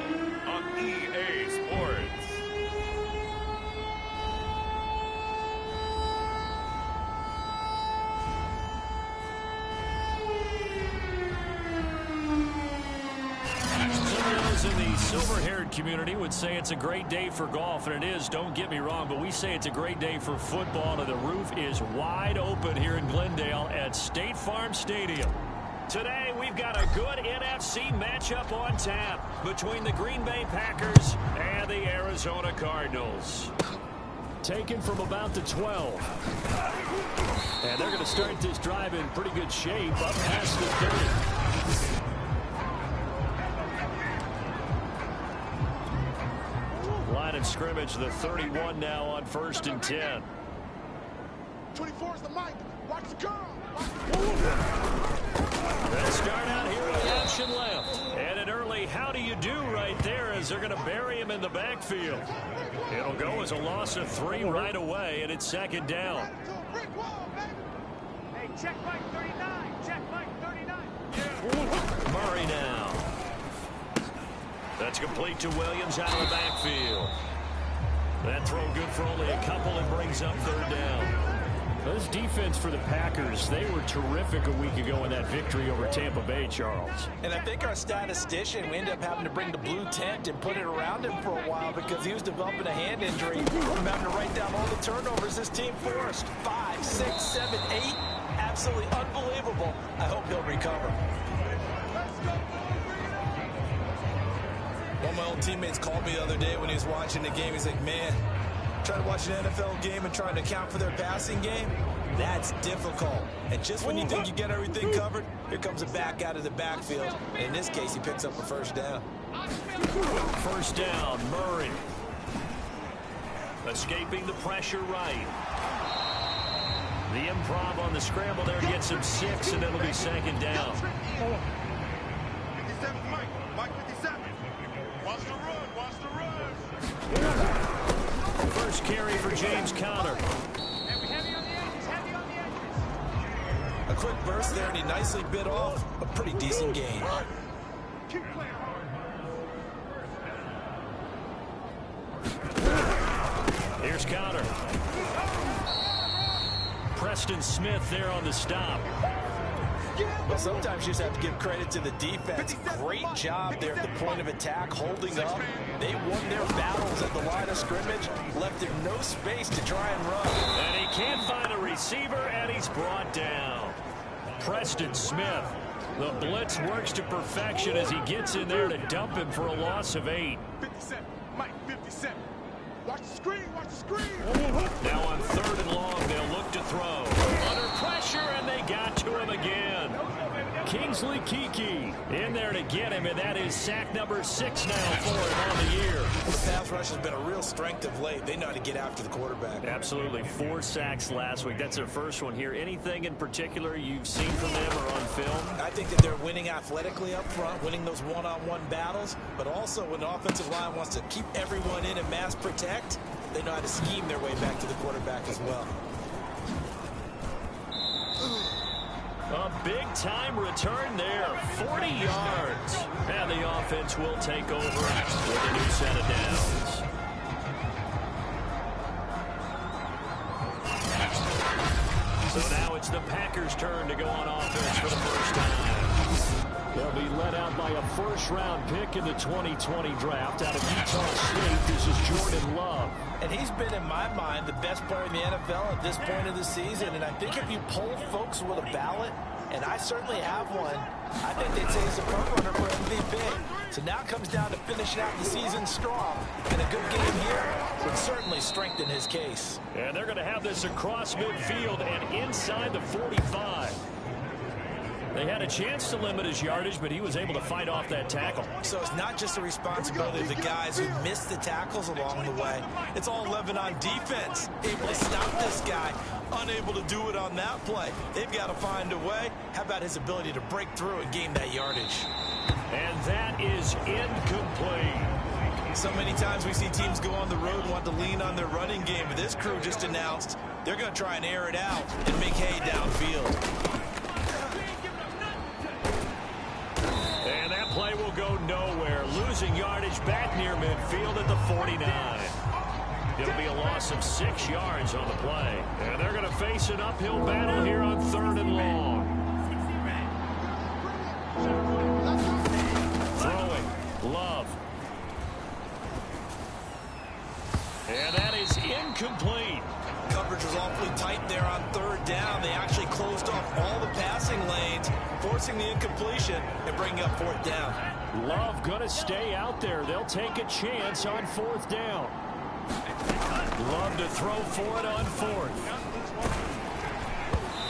[SPEAKER 1] on EA Sports.
[SPEAKER 2] In the silver-haired community would say it's a great day for golf, and it is, don't get me wrong, but we say it's a great day for football, and the roof is wide open here in Glendale at State Farm Stadium. Today, we've got a good NFC matchup on tap between the Green Bay Packers and the Arizona Cardinals. Taken from about the 12. And they're going to start this drive in pretty good shape up past the 30. Line of scrimmage, the 31 now on 1st and 10.
[SPEAKER 5] 24 is the mic. Watch the girl.
[SPEAKER 2] They'll start out here with the option left. And an early how do you do right there as they're going to bury him in the backfield. It'll go as a loss of 3 right away, and it's 2nd down.
[SPEAKER 5] Hey, check Mike 39. Check Mike 39.
[SPEAKER 2] Murray now. That's complete to Williams out of the backfield. That throw good for only a couple and brings up 3rd down. This defense for the Packers, they were terrific a week ago in that victory over Tampa Bay, Charles.
[SPEAKER 3] And I think our statistician, we ended up having to bring the blue tent and put it around him for a while because he was developing a hand injury from having to write down all the turnovers this team forced. 5, 6, 7, 8. Absolutely unbelievable. I hope he'll recover. One of my old teammates called me the other day when he was watching the game. He's like, man, trying to watch an NFL game and trying to account for their passing game, that's difficult. And just when you think you get everything covered, here comes a back out of the backfield. And in this case, he picks up a 1st down.
[SPEAKER 2] 1st down, Murray. Escaping the pressure right. The improv on the scramble there gets him 6, and it'll be 2nd down.
[SPEAKER 1] 57 Mike. Mike 57. Watch the run. Watch the run.
[SPEAKER 2] First carry for James Conner.
[SPEAKER 5] Heavy on the edges. Heavy on the edges.
[SPEAKER 3] A quick burst there, and he nicely bit off a pretty decent gain.
[SPEAKER 5] Keep playing.
[SPEAKER 2] Here's Conner. Preston Smith there on the stop.
[SPEAKER 3] Well, sometimes you just have to give credit to the defense. Great job there at the point of attack, holding up. They won their battles at the line of scrimmage, left him no space to try and run.
[SPEAKER 2] And he can't find a receiver, and he's brought down. Preston Smith. The blitz works to perfection as he gets in there to dump him for a loss of 8.
[SPEAKER 5] 57. Mike 57. Watch the screen. Watch the screen.
[SPEAKER 2] Now on 3rd and long, they'll look to throw. Under pressure, and they got to him again. Kingsley Keke in there to get him, and that is sack number 6 now for him on the year.
[SPEAKER 3] The pass rush has been a real strength of late. They know how to get after the quarterback.
[SPEAKER 2] Absolutely. 4 sacks last week. That's their first one here. Anything in particular you've seen from them or on film?
[SPEAKER 3] I think that they're winning athletically up front, winning those one-on-one battles, but also when the offensive line wants to keep everyone in and mass protect, they know how to scheme their way back to the quarterback as well.
[SPEAKER 2] A big-time return there, 40 yards. And the offense will take over with a new set of downs. So now it's the Packers' turn to go on offense for the first time. They'll be led out by a 1st-round pick in the 2020 draft out of Utah State. This is Jordan Love.
[SPEAKER 3] And he's been, in my mind, the best player in the NFL at this point of the season. And I think if you poll folks with a ballot, and I certainly have one, I think they'd say he's a front runner for MVP. So now it comes down to finishing out the season strong. And a good game here would certainly strengthen his case.
[SPEAKER 2] And they're going to have this across midfield and inside the 45. They had a chance to limit his yardage, but he was able to fight off that tackle.
[SPEAKER 3] So it's not just the responsibility of the guys who missed the tackles along the way. It's all 11 on defense. Able to stop this guy. Unable to do it on that play. They've got to find a way. How about his ability to break through and gain that yardage?
[SPEAKER 2] And that is incomplete.
[SPEAKER 3] So many times we see teams go on the road and want to lean on their running game, but this crew just announced they're going to try and air it out and make hay downfield.
[SPEAKER 2] And that play will go nowhere. Losing yardage back near midfield at the 49. It'll be a loss of 6 yards on the play. And they're going to face an uphill battle here on 3rd and long. Throwing. Love. And that is incomplete.
[SPEAKER 3] Coverage was awfully tight there on 3rd down. They actually closed off all the passing lanes, forcing the incompletion and bringing up 4th down.
[SPEAKER 2] Love going to stay out there. They'll take a chance on 4th down. Love to throw for it on 4th.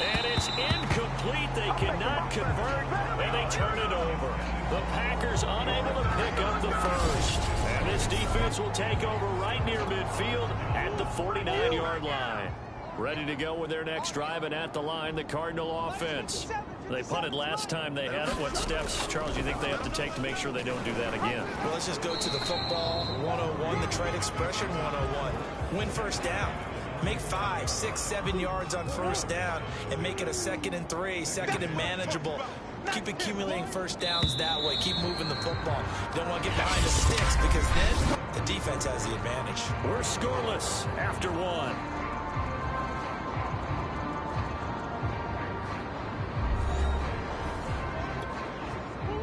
[SPEAKER 2] And it's incomplete. They cannot convert, and they turn it over. The Packers unable to pick up the first. And this defense will take over right near midfield at the 49-yard line. Ready to go with their next drive, and at the line, the Cardinal offense. They punted last time they had it. What steps, Charles, do you think they have to take to make sure they don't do that again?
[SPEAKER 3] Well, let's just go to the football 101, the trade expression 101. Win first down. Make 5, 6, 7 yards on first down and make it a 2nd and 3, 2nd and manageable. Keep accumulating first downs that way. Keep moving the football. You don't want to get behind the sticks because then the defense has the advantage.
[SPEAKER 2] We're scoreless after 1.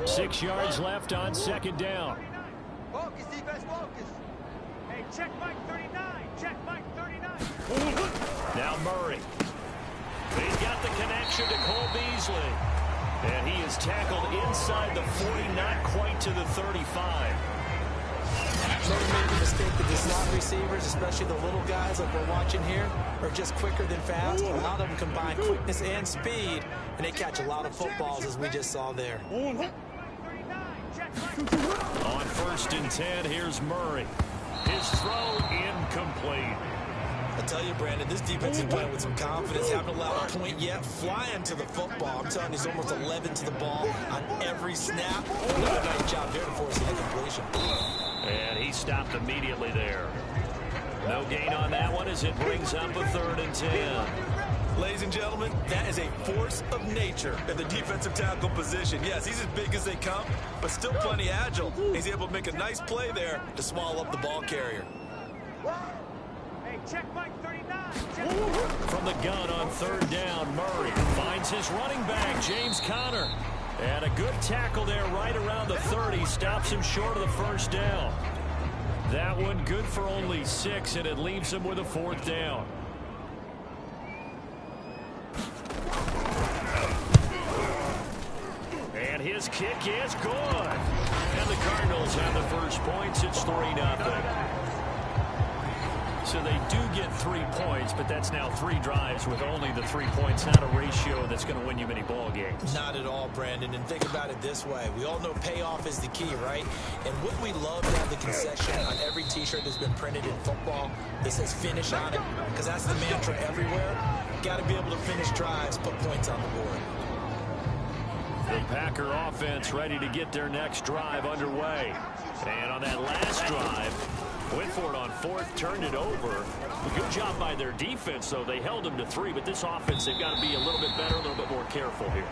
[SPEAKER 2] Six yards left on 2nd down.
[SPEAKER 5] Focus, defense, focus. Hey, check Mike 39. Check Mike 39.
[SPEAKER 2] Now Murray. He's got the connection to Cole Beasley. And he is tackled inside the 40, not quite to the 35.
[SPEAKER 3] Never make the mistake that the slot receivers, especially the little guys like we're watching here, are just quicker than fast. A lot of them combine quickness and speed, and they catch a lot of footballs, as we just saw there.
[SPEAKER 2] On 1st and 10, here's Murray. His throw incomplete.
[SPEAKER 3] I tell you, Brandon, this defense is playing with some confidence. Haven't allowed a point yet. Flying to the football. I'm telling you, he's almost 11 to the ball on every snap. Another nice job there to force the incompletion.
[SPEAKER 2] And he stopped immediately there. No gain on that one as it brings up a 3rd and 10.
[SPEAKER 3] Ladies and gentlemen, that is a force of nature in the defensive tackle position. Yes, he's as big as they come, but still plenty agile. He's able to make a nice play there to swallow up the ball carrier.
[SPEAKER 5] Hey, check Mike 39. Check.
[SPEAKER 2] From the gun on 3rd down, Murray finds his running back, James Conner. And a good tackle there right around the 30. Stops him short of the 1st down. That one good for only 6, and it leaves him with a 4th down. And his kick is good. And the Cardinals have the first points. It's 3-0. So they do get 3 points, but that's now 3 drives with only the 3 points, not a ratio that's going to win you many ball games.
[SPEAKER 3] Not at all, Brandon. And think about it this way. We all know payoff is the key, right? And wouldn't we love to have the concession on every T-shirt that's been printed in football that says finish on it? Because that's the mantra everywhere. Got to be able to finish drives, put points on the board.
[SPEAKER 2] The Packer offense ready to get their next drive underway. And on that last drive, went for it on 4th, turned it over. A good job by their defense, though. They held them to 3, but this offense, they've got to be a little bit better, a little bit more careful here.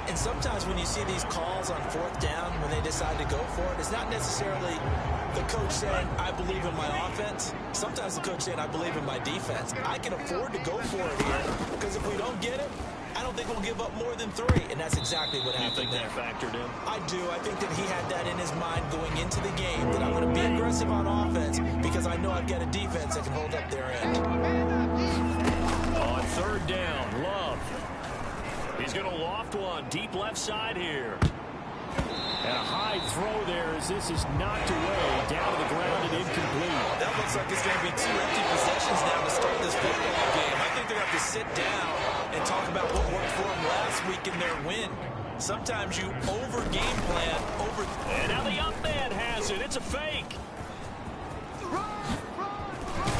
[SPEAKER 3] And sometimes when you see these calls on 4th down, when they decide to go for it, it's not necessarily the coach saying, I believe in my offense. Sometimes the coach saying, I believe in my defense. I can afford to go for it here, because if we don't get it, I don't think we'll give up more than 3, and that's exactly what happened.
[SPEAKER 2] You think that factored in?
[SPEAKER 3] I do. I think that he had that in his mind going into the game, that I'm going to be aggressive on offense because I know I've got a defense that can hold up their end.
[SPEAKER 2] On 3rd down, Love. He's going to loft one deep left side here. And a high throw there as this is knocked away, down to the ground and incomplete.
[SPEAKER 3] That looks like it's going to be 2 empty possessions now to start this football game. I think they're going to have to sit down and talk about what worked for them last week in their win. Sometimes you over-game plan,
[SPEAKER 2] And now the up man has it. It's a fake. Ooh,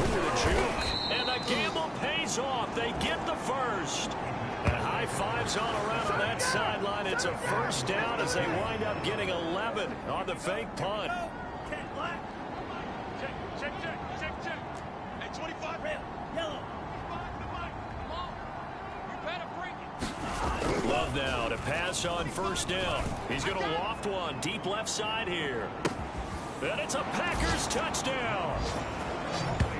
[SPEAKER 2] the juke. And the gamble pays off. They get the first. And high fives all around on that sideline. It's a 1st down as they wind up getting 11 on the fake punt. drive now to pass on first down. He's going to loft one deep left side here. And it's a Packers touchdown.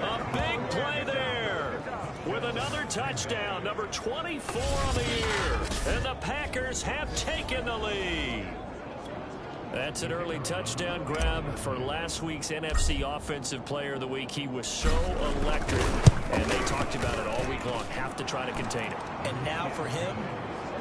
[SPEAKER 2] A big play there with another touchdown, number 24 on the year. And the Packers have taken the lead. That's an early touchdown grab for last week's NFC Offensive Player of the Week. He was so electric, and they talked about it all week long. Have to try to contain it.
[SPEAKER 3] And now for him,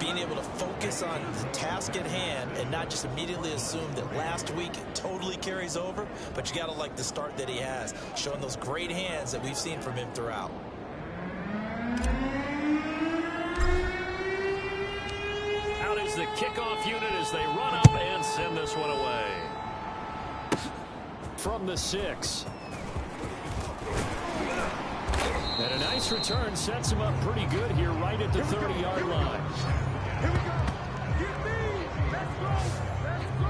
[SPEAKER 3] being able to focus on the task at hand and not just immediately assume that last week totally carries over, but you got to like the start that he has, showing those great hands that we've seen from him throughout.
[SPEAKER 2] Out is the kickoff unit as they run up and send this one away.
[SPEAKER 6] From the 6. And a nice return sets him up pretty good here right at the 30-yard line.
[SPEAKER 5] Here we go. Get me. Let's go. Let's go.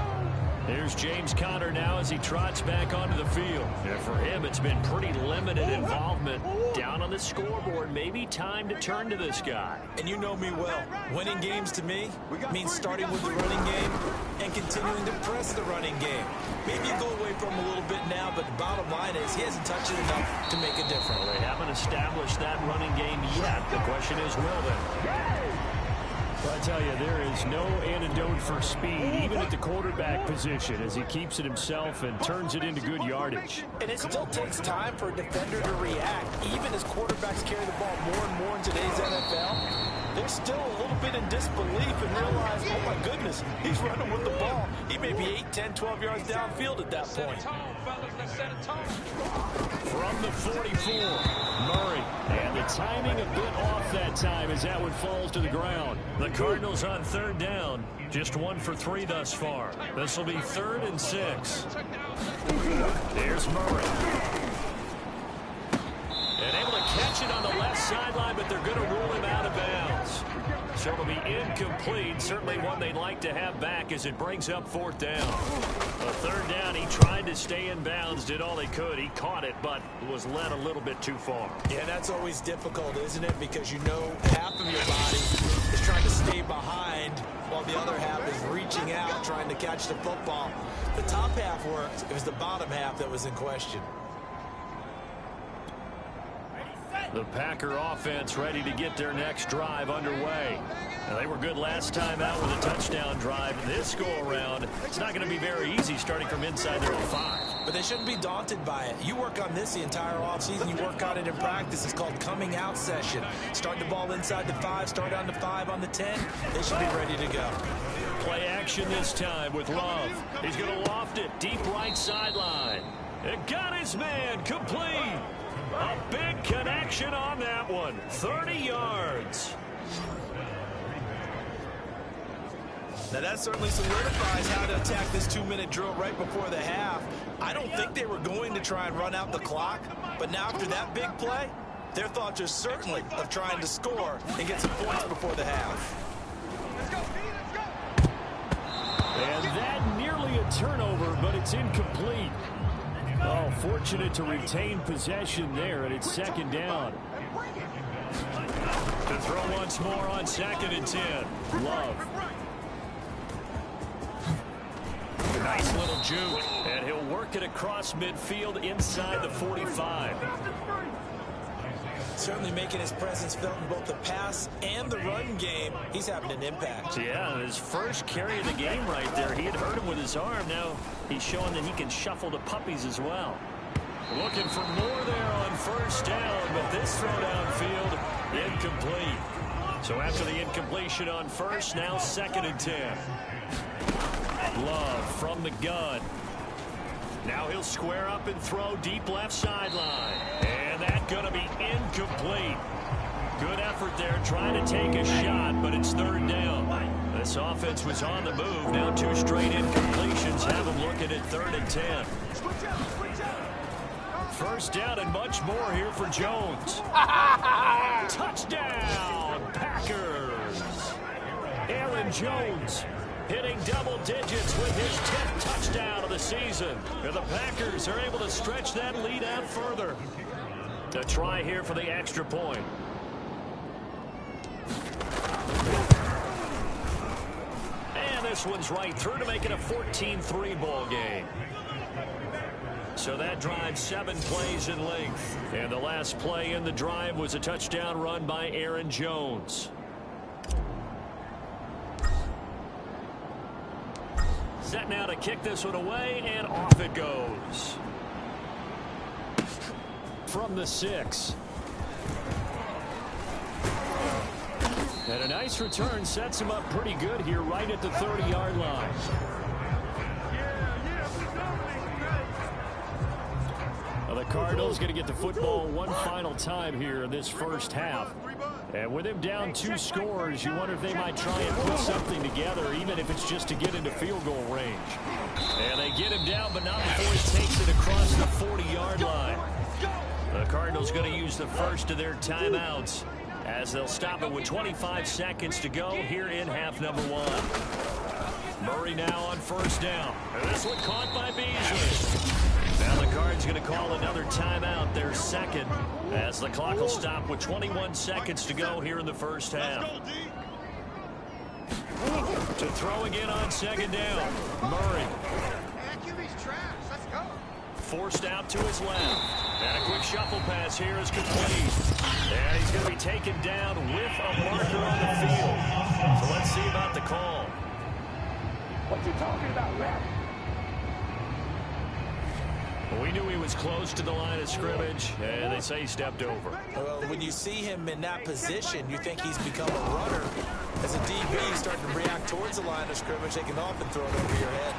[SPEAKER 2] Here's James Conner now as he trots back onto the field. And for him, it's been pretty limited involvement down on the scoreboard. Maybe time to turn to this guy.
[SPEAKER 3] And you know me well. Winning games to me means starting with the running game and continuing to press the running game. Maybe you go away from him a little bit now, but the bottom line is he hasn't touched it enough to make a difference.
[SPEAKER 2] Well, they haven't established that running game yet. The question is, will they?
[SPEAKER 6] Well, I tell you, there is no antidote for speed, even at the quarterback position, as he keeps it himself and turns it into good yardage.
[SPEAKER 3] And it still takes time for a defender to react. Even as quarterbacks carry the ball more and more in today's NFL, they're still a little bit in disbelief and realize, oh my goodness, he's running with the ball. He may be 8, 10, 12 yards downfield at that point.
[SPEAKER 2] From the 44, Murray.
[SPEAKER 6] And the timing a bit off that time as that one falls to the ground.
[SPEAKER 2] The Cardinals on third down. Just 1 for 3 thus far. This will be 3rd and 6. Here's Murray. And able to catch it on the left sideline, but they're going to rule him out of bounds. So it'll be incomplete. Certainly one they'd like to have back as it brings up 4th down. A 3rd down, he tried to stay in bounds, did all he could. He caught it, but was led a little bit too far.
[SPEAKER 3] Yeah, that's always difficult, isn't it? Because you know half of your body is trying to stay behind while the other half is reaching out, trying to catch the football. The top half worked. It was the bottom half that was in question.
[SPEAKER 2] The Packer offense ready to get their next drive underway. Now, they were good last time out with a touchdown drive. This go-around, it's not going to be very easy starting from inside their own 5.
[SPEAKER 3] But they shouldn't be daunted by it. You work on this the entire offseason. You work on it in practice. It's called coming out session. Start the ball inside the 5, start on the 5 on the 10. They should be ready to go.
[SPEAKER 2] Play action this time with Love. He's going to loft it deep right sideline. It got his man complete. A big connection on that one. 30 yards.
[SPEAKER 3] Now that certainly solidifies how to attack this 2-minute drill right before the half. I don't think they were going to try and run out the clock, but now after that big play, their thoughts are certainly of trying to score and get some points before the half.
[SPEAKER 6] And that nearly a turnover, but it's incomplete. Oh, fortunate to retain possession there, and it's 2nd down.
[SPEAKER 2] To throw once more on 2nd and 10.
[SPEAKER 6] Love.
[SPEAKER 2] Nice little juke, and he'll work it across midfield inside the 45.
[SPEAKER 3] Certainly making his presence felt in both the pass and the run game. He's having an impact.
[SPEAKER 2] Yeah, his first carry of the game right there. He had hurt him with his arm. Now he's showing that he can shuffle the puppies as well. Looking for more there on 1st down, but this throw downfield incomplete. So after the incompletion on 1st, now 2nd and 10. Love from the gun. Now he'll square up and throw deep left sideline. And that's going to be incomplete. Good effort there trying to take a shot, but it's 3rd down. This offense was on the move. Now 2 straight incompletions have them looking at 3rd and 10. 1st down and much more here for Jones. Touchdown, Packers. Aaron Jones hitting double digits with his 10th touchdown of the season. And the Packers are able to stretch that lead out further. To try here for the extra point. this one's right through to make it a 14-3 ball game. So that drive 7 plays in length. And the last play in the drive was a touchdown run by Aaron Jones. Set now to kick this one away, and off it goes. From the 6. And a nice return sets him up pretty good here right at the 30-yard line. Well, the Cardinals going to get the football one final time here in this first half. And with him down 2 scores, you wonder if they might try and put something together, even if it's just to get into field goal range. And they get him down, but not before he takes it across the 40-yard line. The Cardinals going to use the first of their timeouts as they'll stop it with 25 seconds to go here in half number 1. Murray now on first down. And this one caught by Beasley. Now the Cards going to call another timeout, their second, as the clock will stop with 21 seconds to go here in the first half. To throw again on second down, Murray. Forced out to his left. And a quick shuffle pass here is complete. And he's going to be taken down with a marker on the field. So let's see about the call.
[SPEAKER 5] What you talking about, Rap?
[SPEAKER 2] We knew he was close to the line of scrimmage, and they say he stepped over.
[SPEAKER 3] Well, when you see him in that position, you think he's become a runner. As a DB, he's starting to react towards the line of scrimmage, taking off and throwing over your head.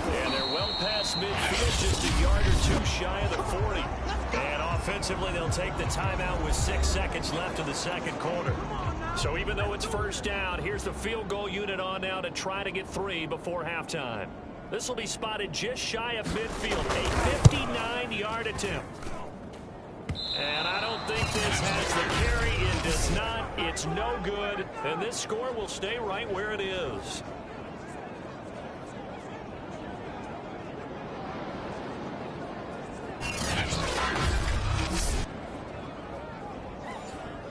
[SPEAKER 2] And they're well past midfield, just a yard or 2 shy of the 40. And offensively, they'll take the timeout with 6 seconds left in the second quarter. So even though it's first down, here's the field goal unit on now to try to get 3 before halftime. This will be spotted just shy of midfield, a 59-yard attempt. And I don't think this has the carry. It does not. It's no good. And this score will stay right where it is.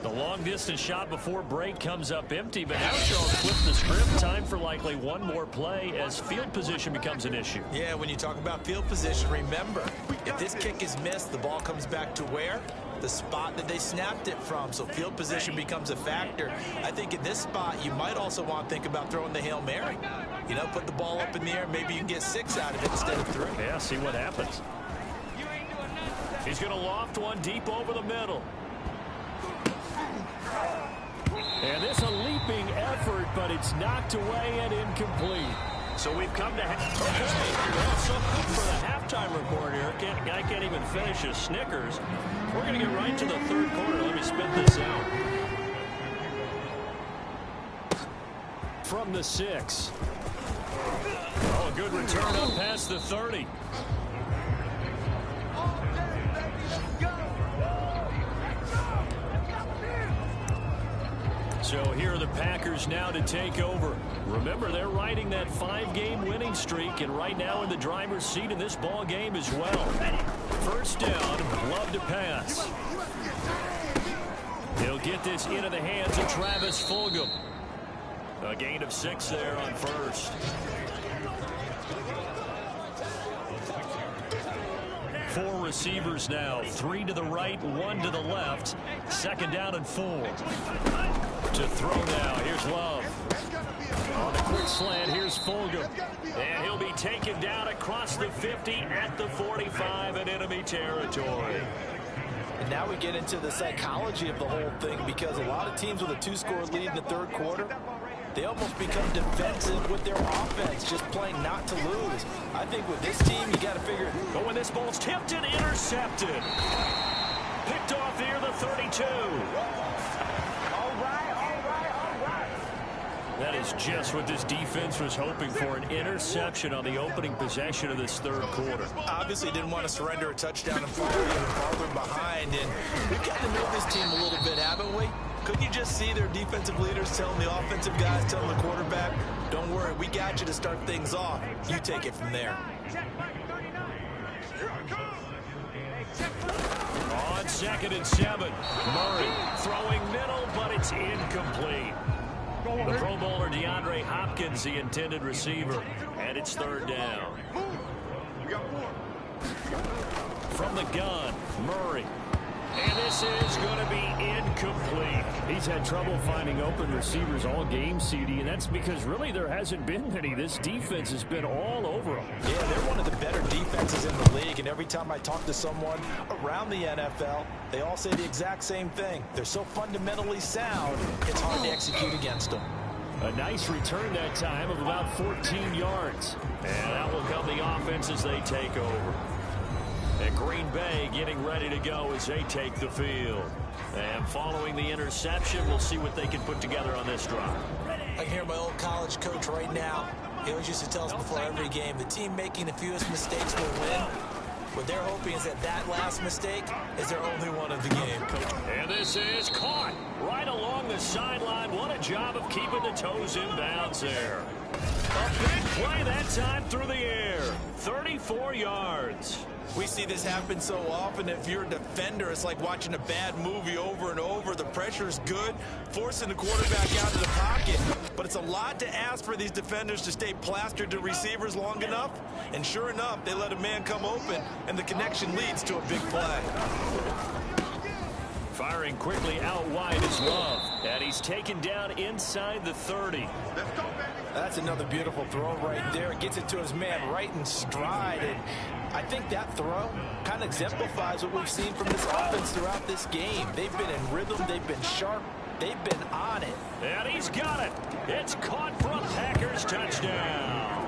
[SPEAKER 2] The long-distance shot before break comes up empty, but now Charles flipped the script. Time for likely one more play as field position becomes an issue.
[SPEAKER 3] Yeah, when you talk about field position, remember, if this kick is missed, the ball comes back to where? The spot that they snapped it from. So field position becomes a factor. I think in this spot, you might also want to think about throwing the Hail Mary. You know, put the ball up in the air. Maybe you can get 6 out of it instead of 3.
[SPEAKER 2] Yeah, see what happens. He's going to loft one deep over the middle. And this a leaping effort, but it's knocked away and incomplete. So we've come to well, so good for the halftime report here. Guy can't even finish his Snickers. We're going to get right to the third quarter. Let me spit this out. From the 6. Oh, a good return up past the 30. So here are the Packers now to take over. Remember, they're riding that 5-game winning streak, and right now in the driver's seat in this ball game as well. First down, love to pass. He'll get this into the hands of Travis Fulgham. A gain of 6 there on first. Four receivers now, 3 to the right, 1 to the left. Second down and 4. To throw now, here's Love. On a quick slant, here's Fulgham. And he'll be taken down across the 50 at the 45 in enemy territory.
[SPEAKER 3] And now we get into the psychology of the whole thing, because a lot of teams with a 2-score lead in the third quarter, they almost become defensive with their offense, just playing not to lose. I think with this team, you got to figure.
[SPEAKER 2] But when this ball's tipped and intercepted. Picked off near the 32. That is just what this defense was hoping for, an interception on the opening possession of this third quarter.
[SPEAKER 3] Obviously didn't want to surrender a touchdown and fall even farther behind. And we've got to know this team a little bit, haven't we? Couldn't you just see their defensive leaders telling the offensive guys, telling the quarterback, don't worry, we got you to start things off. You take it from there.
[SPEAKER 2] On 2nd and 7, Murray throwing middle, but it's incomplete. The Pro Bowler DeAndre Hopkins, the intended receiver, and it's third down. From the gun, Murray. And this is going to be incomplete.
[SPEAKER 6] He's had trouble finding open receivers all game, CD, and that's because really there hasn't been many. This defense has been all over them.
[SPEAKER 3] Yeah, they're one of the better defenses in the league, and every time I talk to someone around the NFL, they all say the exact same thing. They're so fundamentally sound, it's hard to execute against them.
[SPEAKER 6] A nice return that time of about 14 yards.
[SPEAKER 2] And that will come the offense as they take over. And Green Bay getting ready to go as they take the field. And following the interception, we'll see what they can put together on this drive.
[SPEAKER 3] I can hear my old college coach right now. He always used to tell us before every game, the team making the fewest mistakes will win. What they're hoping is that that last mistake is their only one of the game.
[SPEAKER 2] And this is caught right along the sideline. What a job of keeping the toes in bounds there. A big play that time through the air. 34 yards.
[SPEAKER 3] We see this happen so often. If you're a defender, it's like watching a bad movie over and over. The pressure's good, forcing the quarterback out of the pocket. But it's a lot to ask for these defenders to stay plastered to receivers long enough. And sure enough, they let a man come open, and the connection leads to a big play.
[SPEAKER 2] Firing quickly out wide is Love. And he's taken down inside the 30.
[SPEAKER 3] That's another beautiful throw right there. Gets it to his man right in stride. And I think that throw kind of exemplifies what we've seen from this offense throughout this game. They've been in rhythm. They've been sharp. They've been on it.
[SPEAKER 2] And he's got it. It's caught for a Packers touchdown.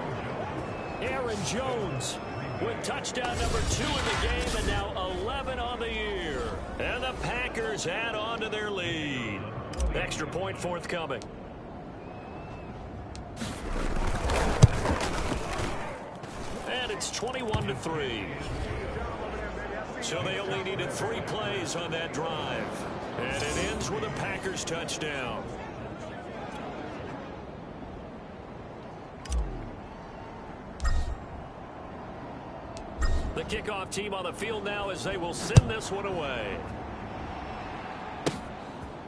[SPEAKER 2] Aaron Jones with touchdown number 2 in the game, and now 11 on the year. And the Packers add on to their lead. Extra point forthcoming. And it's 21-3. So they only needed 3 plays on that drive. And it ends with a Packers touchdown. The kickoff team on the field now as they will send this one away.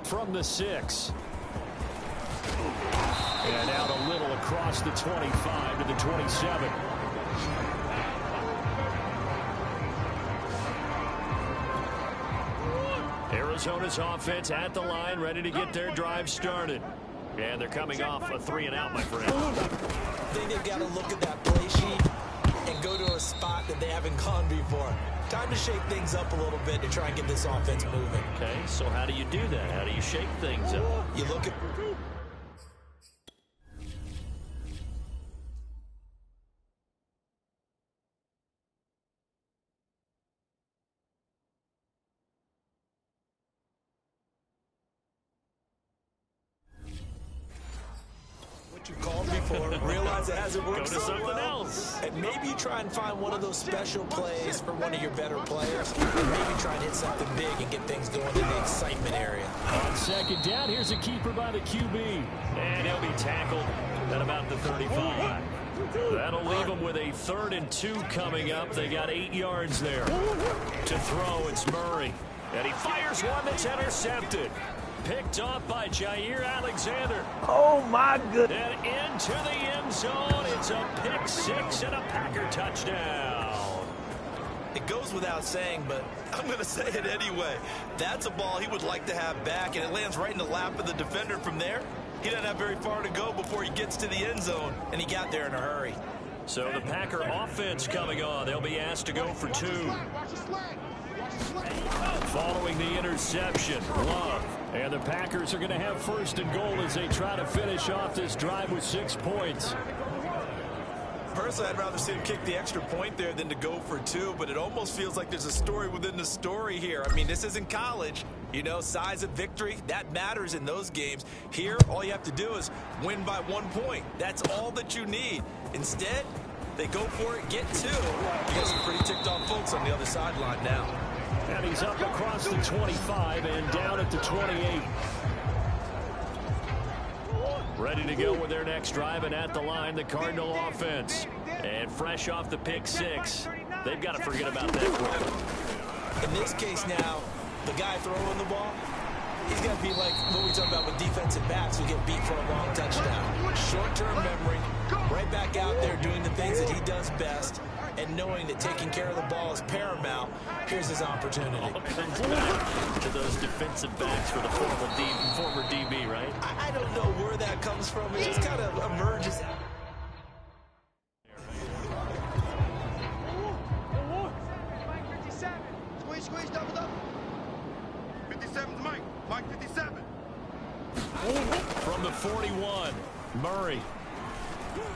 [SPEAKER 6] From the 6. And out a little across the 25 to the 27.
[SPEAKER 2] Arizona's offense at the line, ready to get their drive started. And they're coming off a 3-and-out, my friend.
[SPEAKER 3] I think they've got to look at that play sheet and go to a spot that they haven't gone before. Time to shake things up a little bit to try and get this offense moving.
[SPEAKER 2] Okay, so how do you do that? How do you shake things up?
[SPEAKER 3] You look at... you called before, realize it hasn't worked so well, and maybe try and find one of those special plays for one of your better players, and maybe try and hit something big and get things going in the excitement area.
[SPEAKER 6] On second down, here's a keeper by the QB.
[SPEAKER 2] And he'll be tackled at about the 35. That'll leave them with a 3rd and 2 coming up. They got 8 yards there. To throw, it's Murray. And he fires one that's intercepted. Picked off by Jair Alexander.
[SPEAKER 7] Oh, my goodness.
[SPEAKER 2] And into the end zone. It's a pick 6 and a Packer touchdown.
[SPEAKER 3] It goes without saying, but I'm going to say it anyway. That's a ball he would like to have back, and it lands right in the lap of the defender from there. He doesn't have very far to go before he gets to the end zone, and he got there in a hurry.
[SPEAKER 2] So the Packer offense coming on. They'll be asked to go for 2. Following the interception, Love.
[SPEAKER 6] And the Packers are going to have 1st and goal as they try to finish off this drive with 6 points.
[SPEAKER 3] Personally, I'd rather see him kick the extra point there than to go for 2, but it almost feels like there's a story within the story here. I mean, this isn't college. You know, size of victory, that matters in those games. Here, all you have to do is win by 1 point. That's all that you need. Instead, they go for it, get 2. You got some pretty ticked-off folks on the other sideline now.
[SPEAKER 6] And he's up across the 25 and down at the 28.
[SPEAKER 2] Ready to go with their next drive, and at the line, the Cardinal offense. And fresh off the pick 6, they've got to forget about that quickly.
[SPEAKER 3] In this case now, the guy throwing the ball, he's got to be like what we talked about with defensive backs who get beat for a long touchdown. Short-term memory, right back out there doing the things that he does best, and knowing that taking care of the ball is paramount. Here's his opportunity.
[SPEAKER 2] All comes back to those defensive backs for the former DB, right?
[SPEAKER 3] I don't know where that comes from. It just kind of emerges.
[SPEAKER 5] Squeeze, double, double.
[SPEAKER 4] 57's Mike. Mike 57.
[SPEAKER 2] From the 41, Murray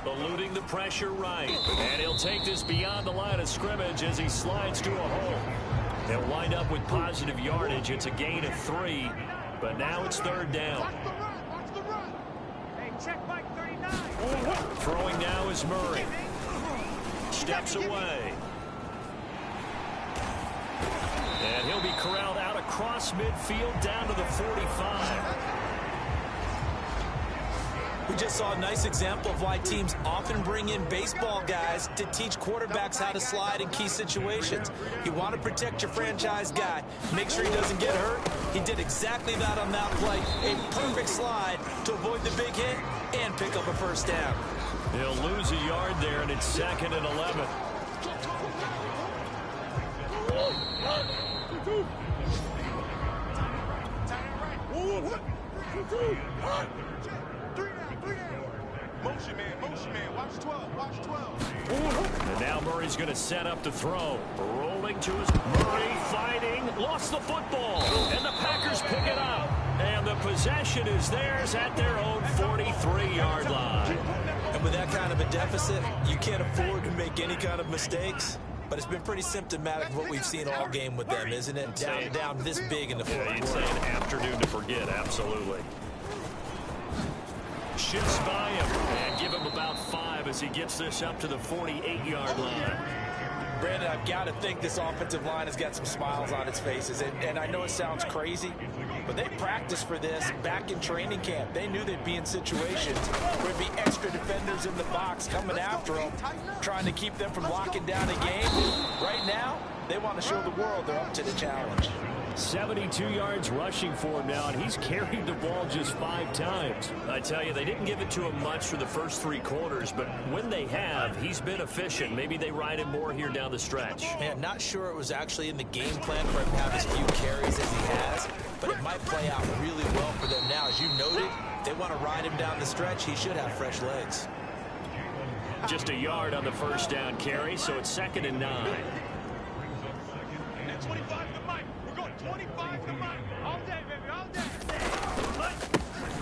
[SPEAKER 2] eluding the pressure right. And he'll take this beyond the line of scrimmage as he slides to a hole. They'll wind up with positive yardage. It's a gain of 3, but now it's third down.
[SPEAKER 5] Watch the run. Hey, check Mike 39.
[SPEAKER 2] Throwing now is Murray. Steps away. And he'll be corralled out across midfield down to the 45.
[SPEAKER 3] We just saw a nice example of why teams often bring in baseball guys to teach quarterbacks how to slide in key situations. You want to protect your franchise guy, make sure he doesn't get hurt. He did exactly that on that play. A perfect slide to avoid the big hit and pick up a first down.
[SPEAKER 2] He'll lose a yard there, and it's 2nd and 11.
[SPEAKER 4] Motion man, watch 12, watch 12.
[SPEAKER 2] And now Murray's going to set up to throw. Rolling to his Murray, fighting, lost the football. And the Packers pick it up. And the possession is theirs at their own 43-yard line.
[SPEAKER 3] And with that kind of a deficit, you can't afford to make any kind of mistakes. But it's been pretty symptomatic of what we've seen all game with them, isn't it? Down this big in the fourth quarter.
[SPEAKER 2] You'd say an afternoon to forget, absolutely. Shifts by him and give him about 5 as he gets this up to the 48-yard line.
[SPEAKER 3] Brandon, I've got to think this offensive line has got some smiles on its faces. And I know it sounds crazy, but they practiced for this back in training camp. They knew they'd be in situations where there'd be extra defenders in the box coming after them, trying to keep them from locking down a game. Right now, they want to show the world they're up to the challenge.
[SPEAKER 6] 72 yards rushing for him now, and he's carried the ball just 5 times.
[SPEAKER 2] I tell you, they didn't give it to him much for the first 3 quarters, but when they have, he's been efficient. Maybe they ride him more here down the stretch.
[SPEAKER 3] Man, not sure it was actually in the game plan for him to have as few carries as he has, but it might play out really well for them now. As you noted, they want to ride him down the stretch. He should have fresh legs.
[SPEAKER 2] Just a yard on the first down carry, so it's 2nd and 9.
[SPEAKER 5] And 25 to Mike. We're going 25 to Mike. All day, baby, all day.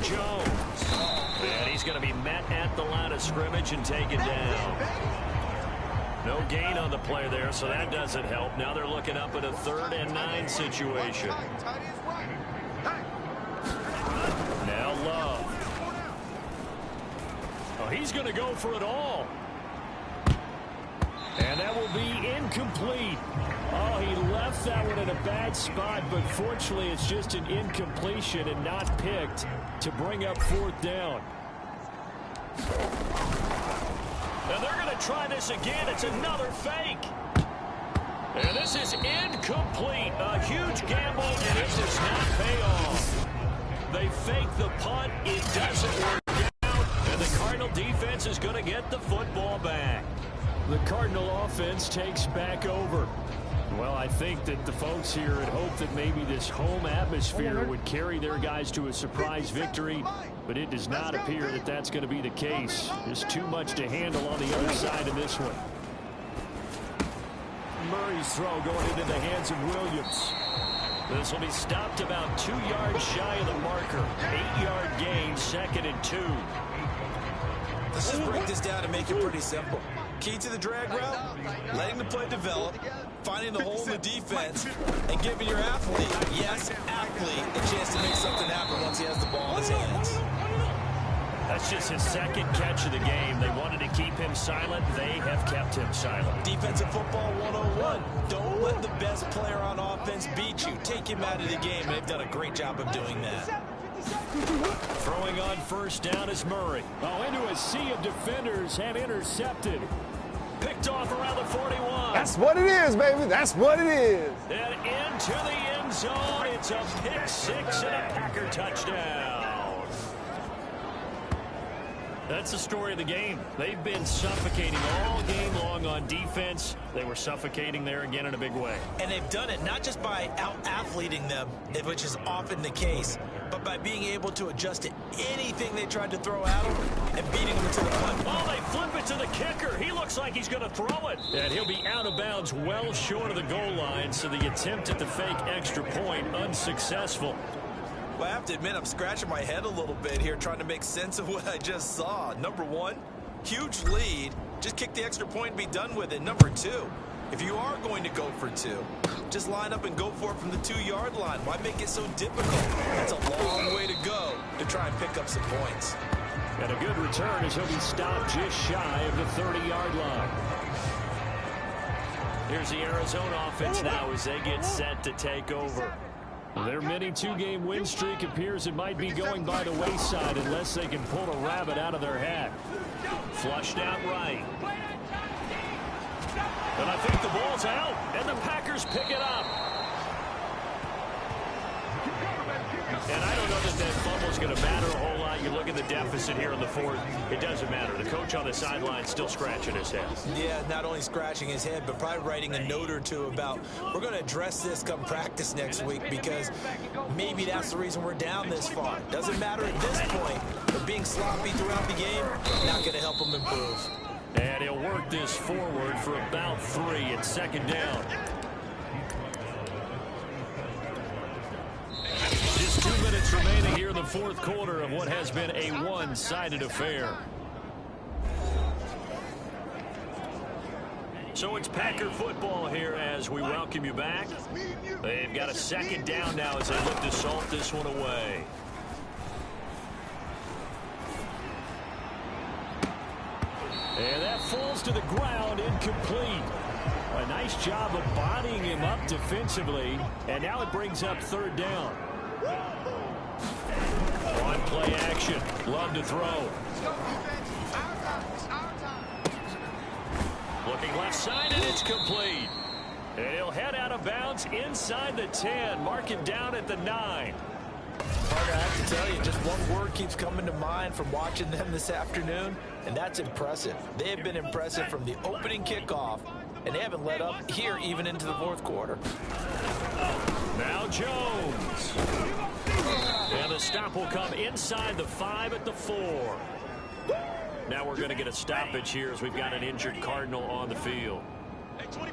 [SPEAKER 2] Jones. And he's going to be met at the line of scrimmage and taken down. No gain on the play there, so that doesn't help. Now they're looking up at a 3rd and 9 situation. Now Love.
[SPEAKER 6] Oh, he's going to go for it all. And that will be incomplete. Oh, he left that one in a bad spot, but fortunately it's just an incompletion and not picked to bring up 4th down.
[SPEAKER 2] And they're going to try this again. It's another fake. And this is incomplete. A huge gamble, and it does not pay off. They fake the punt. It doesn't work out. And the Cardinal defense is going to get the football back.
[SPEAKER 6] The Cardinal offense takes back over. Well, I think that the folks here had hoped that maybe this home atmosphere would carry their guys to a surprise victory, but it does not appear that that's going to be the case. There's too much to handle on the other side of this one. Murray's throw going into the hands of Williams.
[SPEAKER 2] This will be stopped about 2 yards shy of the marker. 8-yard gain, 2nd and 2.
[SPEAKER 3] Let's just break this down and make it pretty simple. Key to the drag route, letting the play develop, finding the hole in the defense, and giving your athlete, yes, athlete, a chance to make something happen once he has the ball in his hands.
[SPEAKER 2] That's just his 2nd catch of the game. They wanted to keep him silent. They have kept him silent.
[SPEAKER 3] Defensive football 101. Don't let the best player on offense beat you. Take him out of the game, and they've done a great job of doing that.
[SPEAKER 2] Throwing on first down is Murray.
[SPEAKER 6] Oh, into a sea of defenders and intercepted.
[SPEAKER 2] Picked off around the 41.
[SPEAKER 7] That's what it is, baby. That's what it is.
[SPEAKER 2] And into the end zone. It's a pick 6 and a Packer touchdown. That's the story of the game. They've been suffocating all game long on defense. They were suffocating there again in a big way.
[SPEAKER 3] And they've done it not just by out-athleting them, which is often the case, but by being able to adjust to anything they tried to throw at them and beating them to the punch.
[SPEAKER 2] Oh, they flip it to the kicker. He looks like he's going to throw it. And he'll be out of bounds well short of the goal line, so the attempt at the fake extra point unsuccessful.
[SPEAKER 3] Well, I have to admit, I'm scratching my head a little bit here trying to make sense of what I just saw. Number one, huge lead. Just kick the extra point and be done with it. Number two, if you are going to go for two, just line up and go for it from the 2-yard line. Why make it so difficult? That's a long way to go to try and pick up some points.
[SPEAKER 2] And a good return as he'll be stopped just shy of the 30-yard line. Here's the Arizona offense now as they get set to take over. Their mini 2-game win streak appears it might be going by the wayside unless they can pull a rabbit out of their hat. Flushed out right. And I think the ball's out, and the Packers pick it up. And I don't know that fumble's going to matter a whole lot. You look at the deficit here in the fourth, it doesn't matter. The coach on the sideline still scratching his head.
[SPEAKER 3] Yeah, not only scratching his head, but probably writing a note or two about, we're going to address this come practice next week because maybe that's the reason we're down this far. Doesn't matter at this point, but being sloppy throughout the game, not going to help them improve.
[SPEAKER 2] And he'll work this forward for about 3 and second down. Just 2 minutes remaining here in the fourth quarter of what has been a one-sided affair. So it's Packer football here as we welcome you back. They've got a second down now as they look to salt this one away. And that falls to the ground, incomplete. A nice job of bodying him up defensively, and now it brings up third down. On play action, love to throw. Looking left side, and it's complete. And he'll head out of bounds inside the 10, mark him down at the 9.
[SPEAKER 3] Parker, I have to tell you, just one word keeps coming to mind from watching them this afternoon, and that's impressive. They have been impressive from the opening kickoff, and they haven't let up here even into the fourth quarter.
[SPEAKER 2] Now Jones. And the stop will come inside the 5 at the 4. Now we're going to get a stoppage here as we've got an injured Cardinal on the field.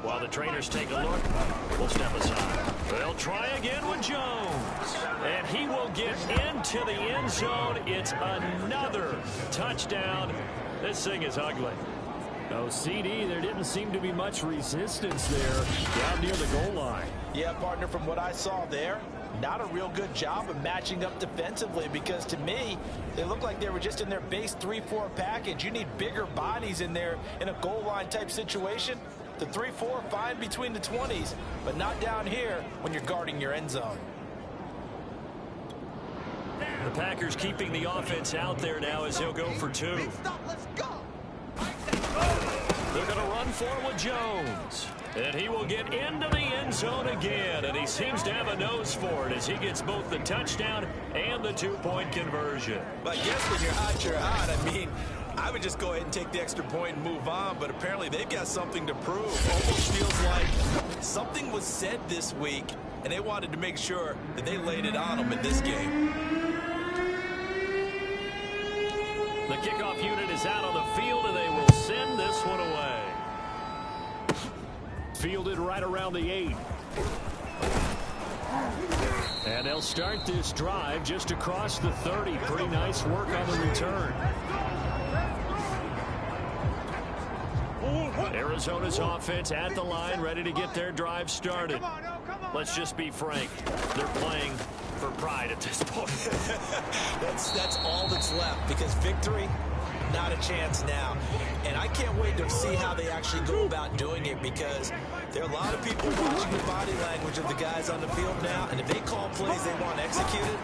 [SPEAKER 2] While the trainers take a look, we'll step aside. They'll try again with Jones. And he will get into the end zone. It's another touchdown. This thing is ugly.
[SPEAKER 6] No, CD, there didn't seem to be much resistance there down near the goal line.
[SPEAKER 3] Yeah, partner, from what I saw there, not a real good job of matching up defensively because to me, they look like they were just in their base 3-4 package. You need bigger bodies in there in a goal line type situation. The 3-4, fine between the 20s, but not down here when you're guarding your end zone.
[SPEAKER 2] The Packers keeping the offense out there now as he'll go for 2. They're going to run for it with Jones. And he will get into the end zone again, and he seems to have a nose for it as he gets both the touchdown and the 2-point conversion.
[SPEAKER 3] But I guess when you're hot, you're hot. I mean, I would just go ahead and take the extra point and move on, but apparently they've got something to prove. Almost feels like something was said this week, and they wanted to make sure that they laid it on them in this game.
[SPEAKER 2] The kickoff unit is out on the field, and they will send this one away.
[SPEAKER 6] Fielded right around the 8. And they'll start this drive just across the 30. Pretty nice work on the return.
[SPEAKER 2] Arizona's offense at the line, ready to get their drive started. Let's just be frank. They're playing for pride at this point.
[SPEAKER 3] That's all that's left because victory, not a chance now. And I can't wait to see how they actually go about doing it because there are a lot of people watching the body language of the guys on the field now, and if they call plays they want executed,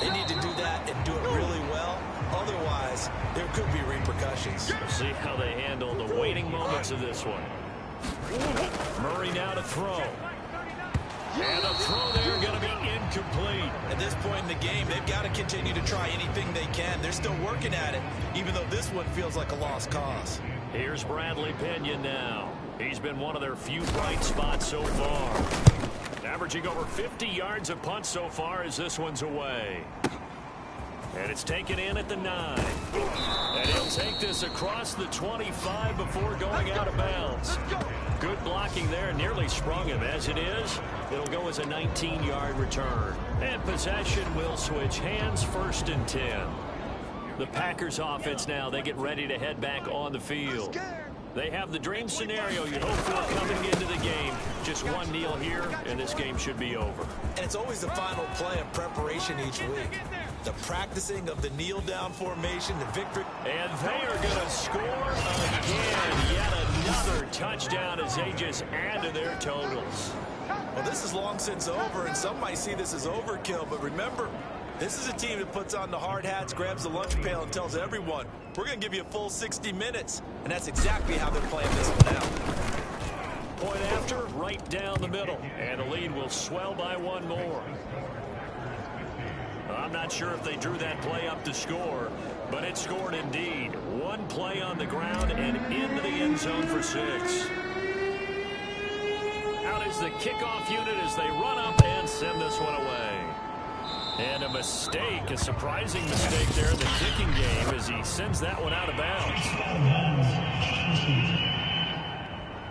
[SPEAKER 3] they need to do that and do it really well. Otherwise, there could be repercussions.
[SPEAKER 2] We'll see how they handle the waiting moments of this one. Murray now to throw. And the throw there going to be incomplete.
[SPEAKER 3] At this point in the game, they've got to continue to try anything they can. They're still working at it, even though this one feels like a lost cause.
[SPEAKER 2] Here's Bradley Pinion now. He's been one of their few bright spots so far. Averaging over 50 yards a punt so far as this one's away. And it's taken in at the 9. And he'll take this across the 25 before going out of bounds. Good blocking there, nearly sprung him. As it is, it'll go as a 19-yard return. And possession will switch hands, 1st and 10. The Packers offense now, they get ready to head back on the field. They have the dream scenario you hope for coming into the game. Just one kneel here, and this game should be over.
[SPEAKER 3] And it's always the final play of preparation each week. The practicing of the kneel-down formation, the victory.
[SPEAKER 2] And they are going to score again. Yet another touchdown as they just add to their totals.
[SPEAKER 3] Well, this is long since over, and some might see this as overkill. But remember, this is a team that puts on the hard hats, grabs the lunch pail, and tells everyone, we're going to give you a full 60 minutes. And that's exactly how they're playing this one out.
[SPEAKER 2] Point after, right down the middle. And the lead will swell by one more. I'm not sure if they drew that play up to score, but it scored indeed. One play on the ground and into the end zone for 6. Out is the kickoff unit as they run up and send this one away. And a mistake, a surprising mistake there in the kicking game as he sends that one out of bounds.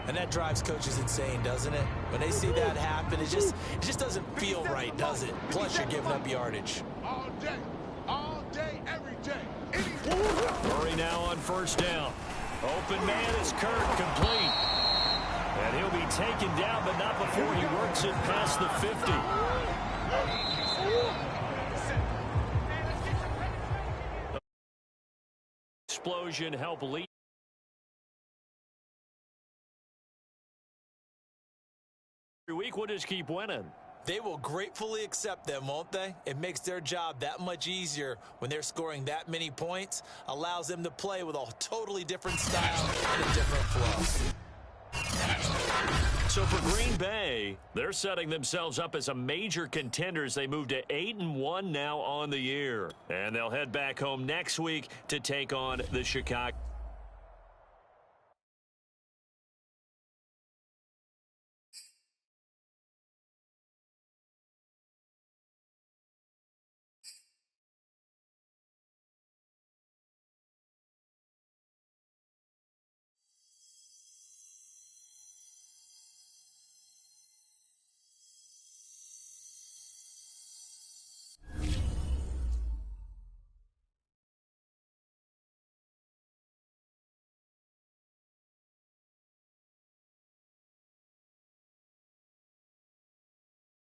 [SPEAKER 3] And that drives coaches insane, doesn't it? When they see that happen, it just doesn't feel right, does it? Plus, you're giving up yardage.
[SPEAKER 4] All day, every day.
[SPEAKER 2] Murray now on 1st down. Open man is Kirk, complete. And he'll be taken down, but not before he works it past the 50. Explosion help lead. Every week we'll just keep winning.
[SPEAKER 3] They will gratefully accept them, won't they? It makes their job that much easier when they're scoring that many points, allows them to play with a totally different style and a different flow.
[SPEAKER 2] So for Green Bay, they're setting themselves up as a major contender as they move to 8-1 now on the year. And they'll head back home next week to take on the Chicago.